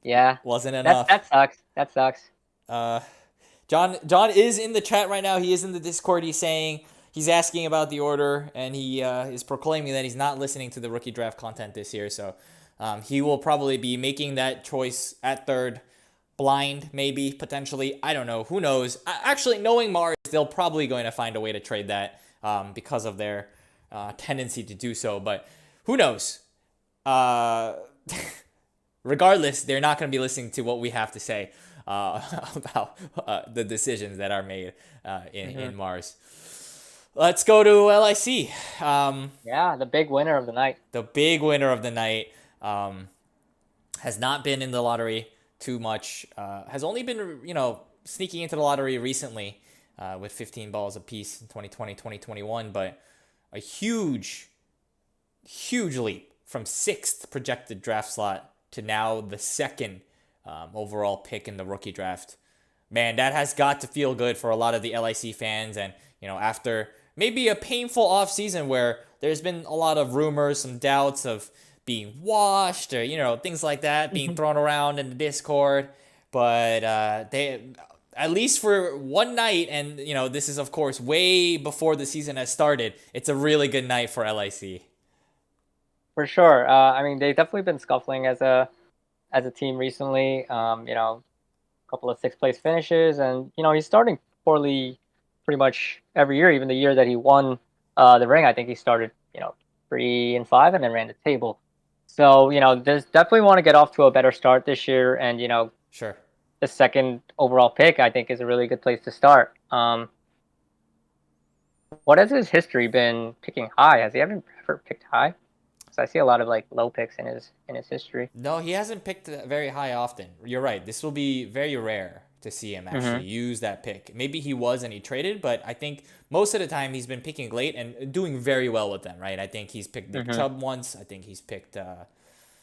yeah, Wasn't that enough. that sucks. That sucks. Uh, John is in the chat right now. He is in the Discord. He's asking about the order, and he is proclaiming that he's not listening to the rookie draft content this year. So he will probably be making that choice at third, blind maybe potentially. I don't know. Who knows? Actually, knowing Mars, they'll probably going to find a way to trade that because of their tendency to do so. But who knows? Uh, Regardless, they're not going to be listening to what we have to say about the decisions that are made in Mars. Let's go to LIC. Yeah, the big winner of the night. The big winner of the night has not been in the lottery too much. Has only been, sneaking into the lottery recently with 15 balls apiece in 2020, 2021. But a huge, huge leap from sixth projected draft slot to now the second overall pick in the rookie draft. Man, that has got to feel good for a lot of the LIC fans. And, after maybe a painful offseason where there's been a lot of rumors, some doubts of being washed or, things like that being thrown around in the Discord. But they, at least for one night, and, this is, of course, way before the season has started, it's a really good night for LIC. For sure. I mean, they've definitely been scuffling as a team recently. A couple of sixth place finishes, and he's starting poorly pretty much every year. Even the year that he won the ring, I think he started 3-5 and then ran the table. So there's definitely want to get off to a better start this year, and Sure. the second overall pick I think is a really good place to start. What has his history been picking high? Has he ever picked high? So I see a lot of like low picks in his history. No, he hasn't picked very high often. You're right. This will be very rare to see him actually use that pick. Maybe he was and he traded, but I think most of the time he's been picking late and doing very well with them, right? I think he's picked Nick Chubb once. I think he's picked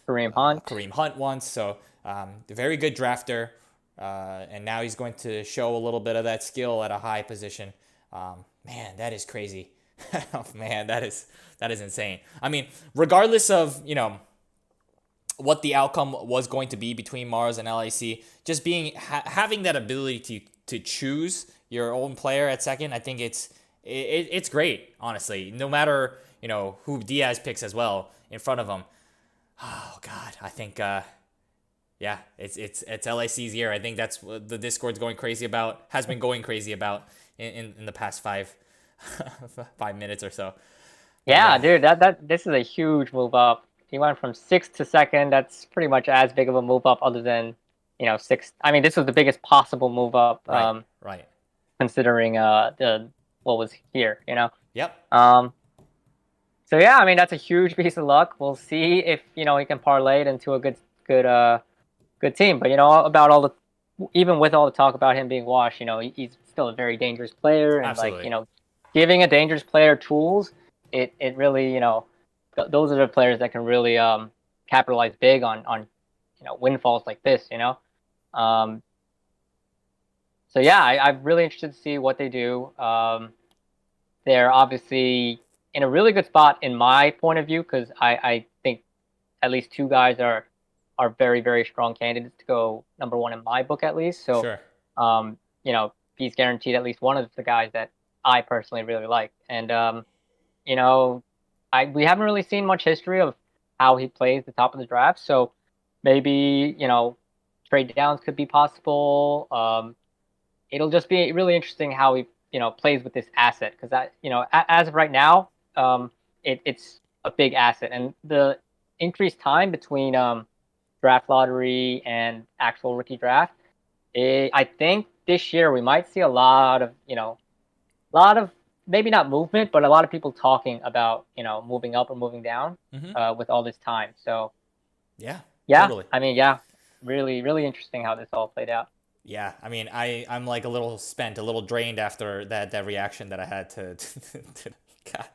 Kareem Hunt once. So very good drafter. And now he's going to show a little bit of that skill at a high position. Man, that is crazy. Oh, man, that is insane. I mean, regardless of, what the outcome was going to be between Mars and LIC, just having that ability to choose your own player at second, I think it's great, honestly. No matter, who Diaz picks as well in front of him. Oh God, I think yeah, it's LIC's year. I think that's what the Discord's going crazy about. Has been going crazy about in the past 5 minutes or so. But Yeah, yeah, dude, this is a huge move up. He went from sixth to second. That's pretty much as big of a move up, other than sixth. I mean, this was the biggest possible move up, right, right. considering the what was here. Yep. Um, so yeah, I mean that's a huge piece of luck. We'll see if he can parlay it into a good team. But about all the even with all the talk about him being washed, he's still a very dangerous player, and like Absolutely. giving a dangerous player tools, it really those are the players that can really capitalize big on windfalls like this. Um, so yeah, I'm really interested to see what they do. They're obviously in a really good spot in my point of view because I think at least two guys are very very strong candidates to go number one in my book at least. So Sure. um, he's guaranteed at least one of the guys that I personally really like. And you know, we haven't really seen much history of how he plays the top of the draft. So maybe trade downs could be possible. It'll just be really interesting how he plays with this asset because as of right now, it's a big asset, and the increased time between draft lottery and actual rookie draft. I think this year we might see a lot of maybe not movement, but a lot of people talking about moving up or moving down Mm-hmm. with all this time. So Yeah. yeah, Totally. I mean yeah, really really interesting how this all played out. Yeah, I mean, I'm like a little spent, a little drained after that reaction that I had to God,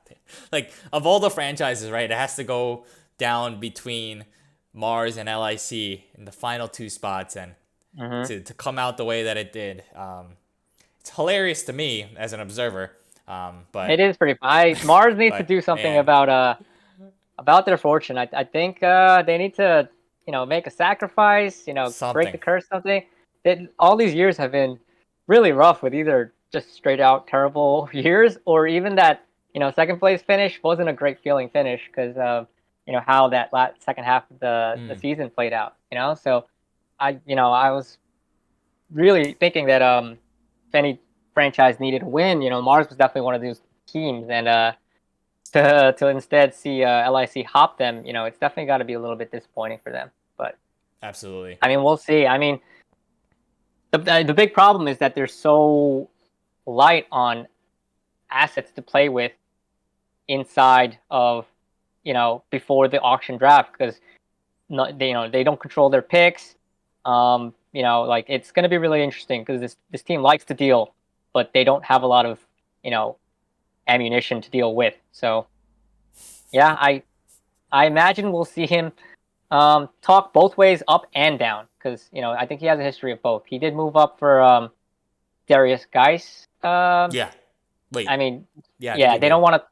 like of all the franchises, right? It has to go down between Mars and LIC in the final two spots, and Hmm. to come out the way that it did, it's hilarious to me as an observer. It But is pretty. Mars needs to but do something man, about their fortune. I think they need to make a sacrifice. Break something. the curse. Something. All these years have been really rough with either just straight out terrible years or even that second place finish wasn't a great feeling finish because of how that second half of the Mm, season played out. So I was really thinking that if any franchise needed a win, Mars was definitely one of those teams, and to instead see LIC hop them, it's definitely got to be a little bit disappointing for them. But absolutely. I mean, we'll see. I mean, the big problem is that they're so light on assets to play with inside of before the auction draft because they don't control their picks. Like it's going to be really interesting because this team likes to deal, but they don't have a lot of you know ammunition to deal with. So yeah, I imagine we'll see him talk both ways, up and down, because I think he has a history of both. He did move up for Darius Geis. Yeah. I Wait. mean, Yeah, I think yeah, he they did. don't want to.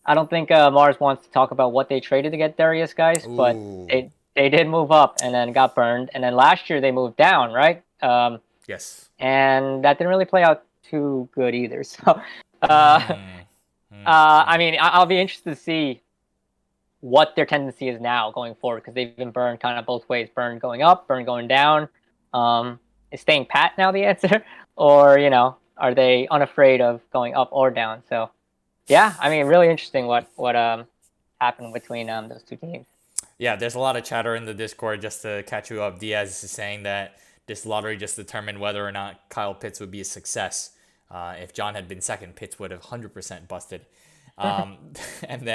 I don't think Mars wants to talk about what they traded to get Darius Geis, but Ooh. they did move up and then got burned, and then last year they moved down, right? Yes. And that didn't really play out too good either. So, Mm, I mean, I'll be interested to see what their tendency is now going forward because they've been burned kind of both ways: burned going up, burned going down. Is staying pat now the answer, or are they unafraid of going up or down? So, yeah, I mean, really interesting what happened between those two teams. Yeah, there's a lot of chatter in the Discord just to catch you up. Diaz is saying that this lottery just determined whether or not Kyle Pitts would be a success. If John had been second, Pitts would have 100% busted. Um, and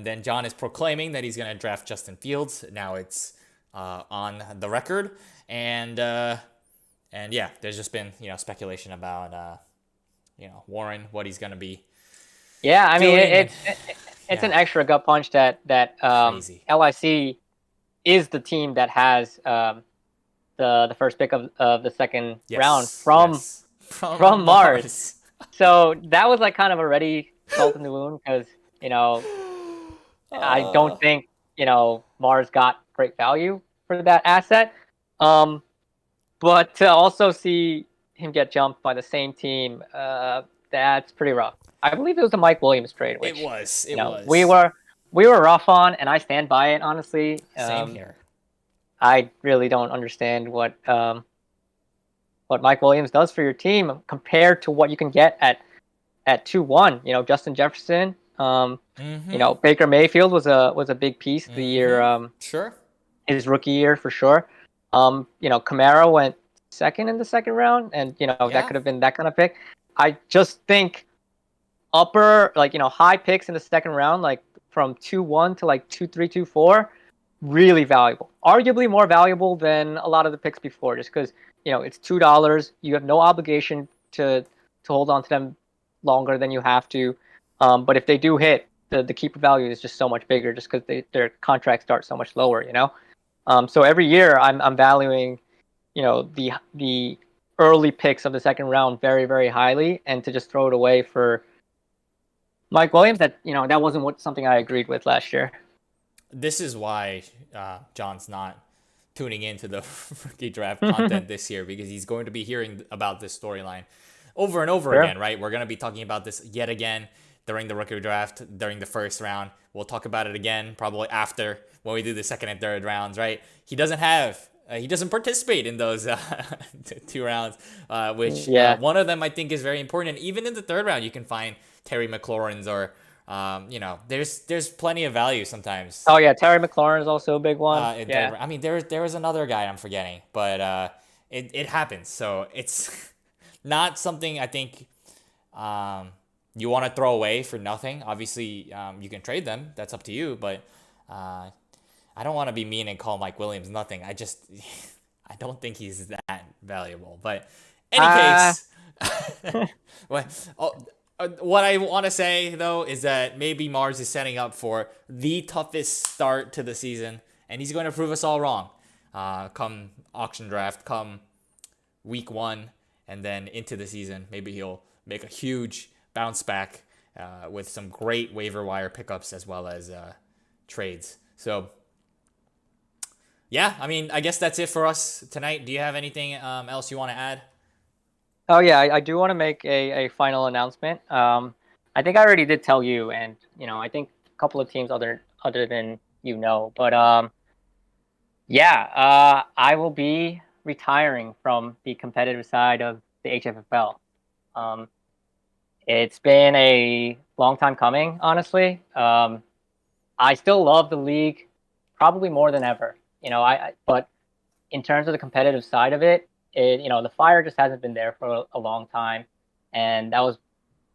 then John is proclaiming that he's going to draft Justin Fields. Now it's on the record, and yeah, there's just been speculation about Warren, what he's going to be Yeah, I mean, doing, and it's yeah, an extra gut punch that crazy. LIC is the team that has the first pick of the second round Yes, from yes, from from Mars. Mars. So that was like kind of already salt in the wound because I don't Uh, think Mars got great value for that asset. Um, but to also see him get jumped by the same team, that's pretty rough. I believe it was the Mike Williams trade, it which was. you It know we was. were we were rough on, and I stand by it, honestly. Same here. I really don't understand what Mike Williams does for your team compared to what you can get at 2-1. You know, Justin Jefferson. You know, Baker Mayfield was a big piece the year. Sure. His rookie year for sure. You know, Kamara went second in the second round, and you know that could have been that kind of pick. I just think high picks in the second round, like from 2-1 to like 2-3, 2-4, really valuable. Arguably more valuable than a lot of the picks before, just because you know it's $2. You have no obligation to hold on to them longer than you have to. But if they do hit, the keeper value is just so much bigger, just because their contracts start so much lower. You know. So every year I'm valuing, you know, the early picks of the second round very, very highly, and to just throw it away for Mike Williams, that you know that wasn't something I agreed with last year. This is why John's not tuning into the rookie draft content this year, because he's going to be hearing about this storyline over and over again, right? We're going to be talking about this yet again during the rookie draft, during the first round. We'll talk about it again probably after, when we do the second and third rounds, right? He doesn't participate in those 2 rounds, which one of them I think is very important. And even in the third round, you can find Terry McLaurin's or, you know, there's plenty of value sometimes. Oh yeah, Terry McLaurin is also a big one. I mean, there was another guy I'm forgetting, but it happens. So it's not something I think you want to throw away for nothing. Obviously, you can trade them. That's up to you. But I don't want to be mean and call Mike Williams nothing. I don't think he's that valuable. But any case, what I want to say, though, is that maybe Mars is setting up for the toughest start to the season. And he's going to prove us all wrong. Come auction draft, come week 1, and then into the season. Maybe he'll make a huge bounce back with some great waiver wire pickups as well as trades. So, yeah, I mean, I guess that's it for us tonight. Do you have anything else you want to add? Oh yeah, I do want to make a final announcement. I think I already did tell you, and you know, I think a couple of teams other than you know, but I will be retiring from the competitive side of the HFFL. It's been a long time coming, honestly. I still love the league, probably more than ever. You know, but in terms of the competitive side of it, you know, the fire just hasn't been there for a long time, and that was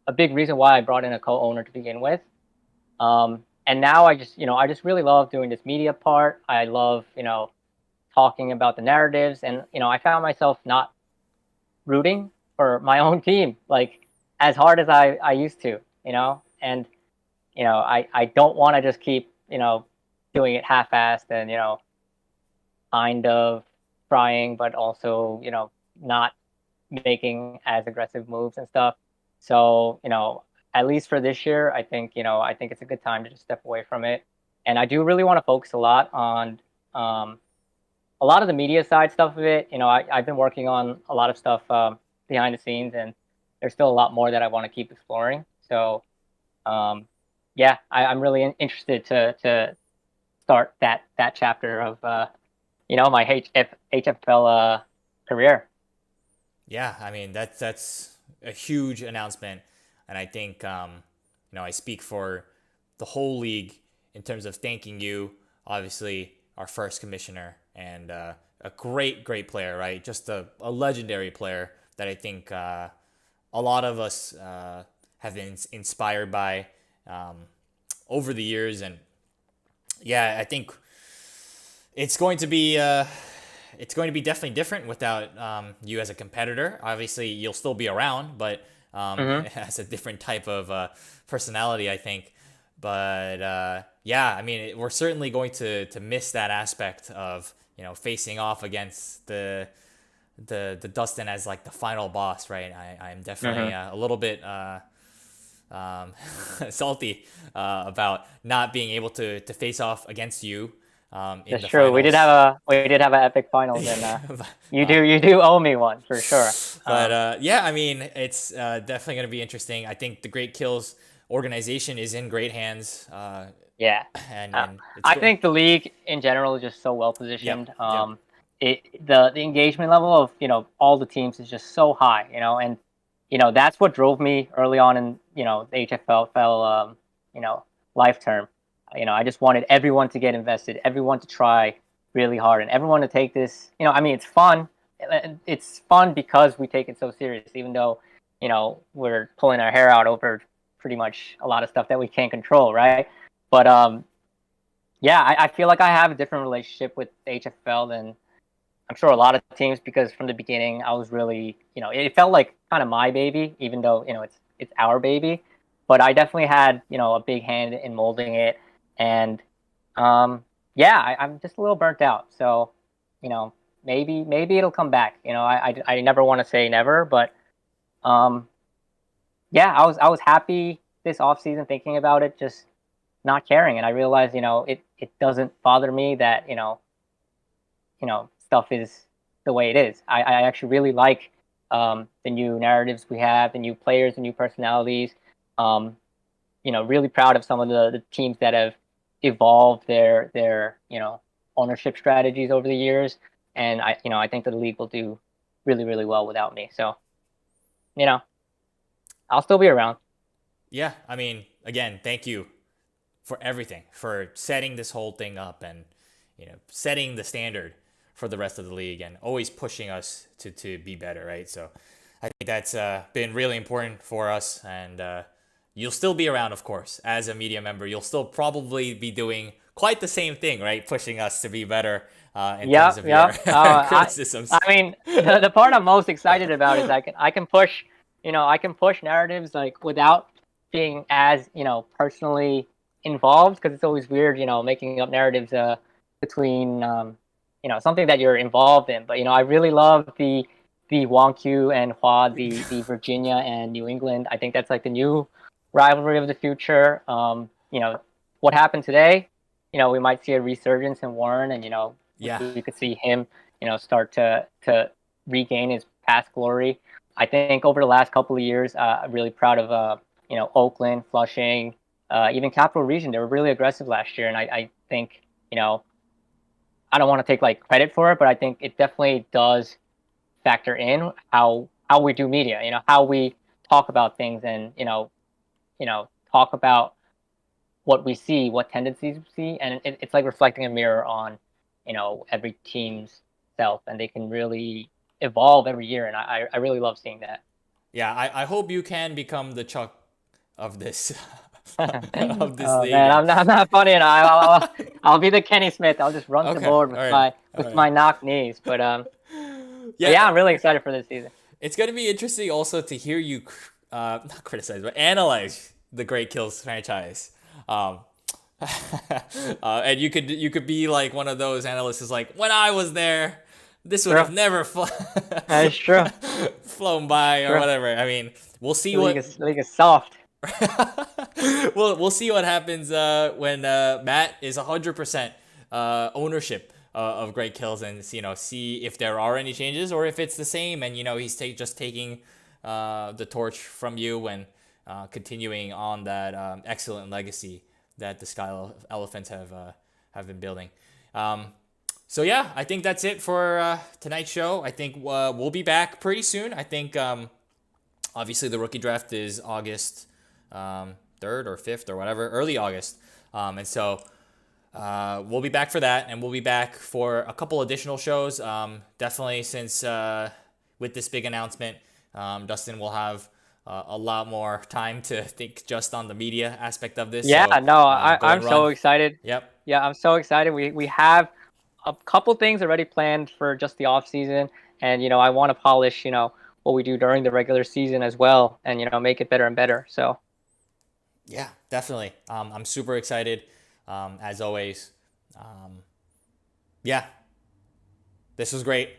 a big reason why I brought in a co-owner to begin with. And now I just really love doing this media part. I love, you know, talking about the narratives, and you know, I found myself not rooting for my own team like as hard as I used to, you know, and you know, I don't want to just keep, you know, doing it half-assed and, you know, kind of trying, but also, you know, not making as aggressive moves and stuff. So, you know, at least for this year, I think it's a good time to just step away from it. And I do really want to focus a lot on a lot of the media side stuff of it. You know, I've been working on a lot of stuff behind the scenes, and there's still a lot more that I want to keep exploring. So, I'm really interested to start that chapter of you know, my HFL career. Yeah, I mean that's a huge announcement, and I think you know, I speak for the whole league in terms of thanking you. Obviously, our first commissioner, and a great player, right? Just a legendary player that I think a lot of us have been inspired by over the years, and yeah, I think it's going to be definitely different without you as a competitor. Obviously, you'll still be around, but it has a different type of personality, I think. But yeah, I mean, we're certainly going to miss that aspect of, you know, facing off against the Dustin as like the final boss, right? I'm definitely a little bit salty about not being able to face off against you. That's true. Finals. We did have an epic finals, and you do owe me one for sure. But yeah, I mean, it's definitely going to be interesting. I think the great kills organization is in great hands. Yeah. And it's I good. think the league in general is just so well Yep. positioned. Yep. The engagement level of all the teams is just so high. And that's what drove me early on in the HFFL life term. I just wanted everyone to get invested, everyone to try really hard, and everyone to take this. I mean, it's fun. It's fun because we take it so serious, even though we're pulling our hair out over pretty much a lot of stuff that we can't control, right? But yeah, I feel like I have a different relationship with HFL than I'm sure a lot of teams, because from the beginning I was really, it felt like kind of my baby, even though it's our baby. But I definitely had a big hand in molding it, and yeah, I'm just a little burnt out. So maybe it'll come back. I never want to say never, but um, yeah, I was happy this off season thinking about it, just not caring, and I realized it doesn't bother me that stuff is the way it is. I actually really like the new narratives we have, the new players, the new personalities. Really proud of some of the teams that have evolved their ownership strategies over the years, and I think that the league will do really really well without me. So you know I'll still be around. Yeah. I mean, again, thank you for everything, for setting this whole thing up, and setting the standard for the rest of the league, and always pushing us to be better, right? So I think that's been really important for us, and you'll still be around, of course, as a media member. You'll still probably be doing quite the same thing, right? Pushing us to be better in terms Yep, of your yep. I criticisms. I mean, the part I'm most excited about is I can push, I can push narratives like without being as personally involved, because it's always weird, making up narratives between something that you're involved in. But I really love the Wonku and Hua, the Virginia and New England. I think that's like the new rivalry of the future. What happened today? We might see a resurgence in Warren, and Yeah. we could see him, start to regain his past glory. I think over the last couple of years, I'm really proud of Oakland, Flushing, even Capital Region. They were really aggressive last year, and I think I don't want to take like credit for it, but I think it definitely does factor in how we do media. How we talk about things, and talk about what we see, what tendencies we see, and it's like reflecting a mirror on every team's self, and they can really evolve every year, and I really love seeing that. Yeah. I hope you can become the Chuck of this of this Oh league. man, And I'm not funny enough. I'll be the Kenny Smith. I'll just run the okay. board All right. All with right. my knock knees. But Yeah. yeah, I'm really excited for this season. It's gonna be interesting also to hear you, not criticize, but analyze the Great Kills franchise. Um, and you could be like one of those analysts who's like, when I was there, this would True. have never That is true. flown by or True. whatever. I mean, we'll see The league what is the league is soft. we'll see what happens when Matt is 100% ownership of Great Kills, and see if there are any changes or if it's the same, and he's just taking the torch from you, and continuing on that excellent legacy that the Sky Elephants have been building. So yeah, I think that's it for tonight's show. I think we'll be back pretty soon. I think obviously the rookie draft is August 3rd or 5th or whatever, early August. And so we'll be back for that, and we'll be back for a couple additional shows. Definitely, since with this big announcement, Dustin will have a lot more time to think just on the media aspect of this. Yeah, So no, go I'm and run. so excited. Yep. Yeah, I'm so excited. We have a couple things already planned for just the off season, and I want to polish what we do during the regular season as well, and make it better and better. So Yeah, definitely. I'm super excited, as always. Yeah, this was great.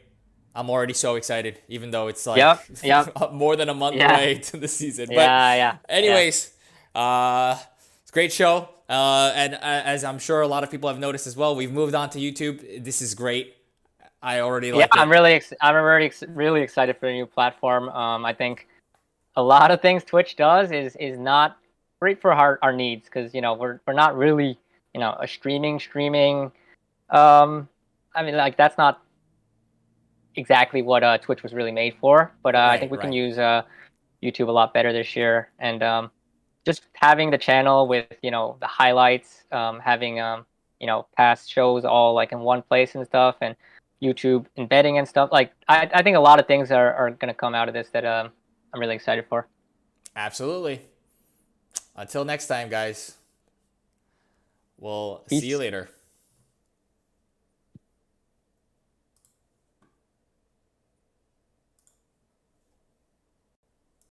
I'm already so excited, even though it's like yep, more than a month yeah, away to the season. But yeah. anyways, it's a great show. And as I'm sure a lot of people have noticed as well, we've moved on to YouTube. This is great. I already Yeah, like it. I'm already really excited for the new platform. I think a lot of things Twitch does is not great for our needs, because we're not really a streaming. I mean, like, that's not exactly what Twitch was really made for. But I think Right, we can right. use YouTube a lot better this year, and just having the channel with the highlights, having past shows all like in one place and stuff, and YouTube embedding and stuff. Like, I think a lot of things are gonna come out of this that I'm really excited for. Absolutely. Until next time, guys. We'll see you Peace. later.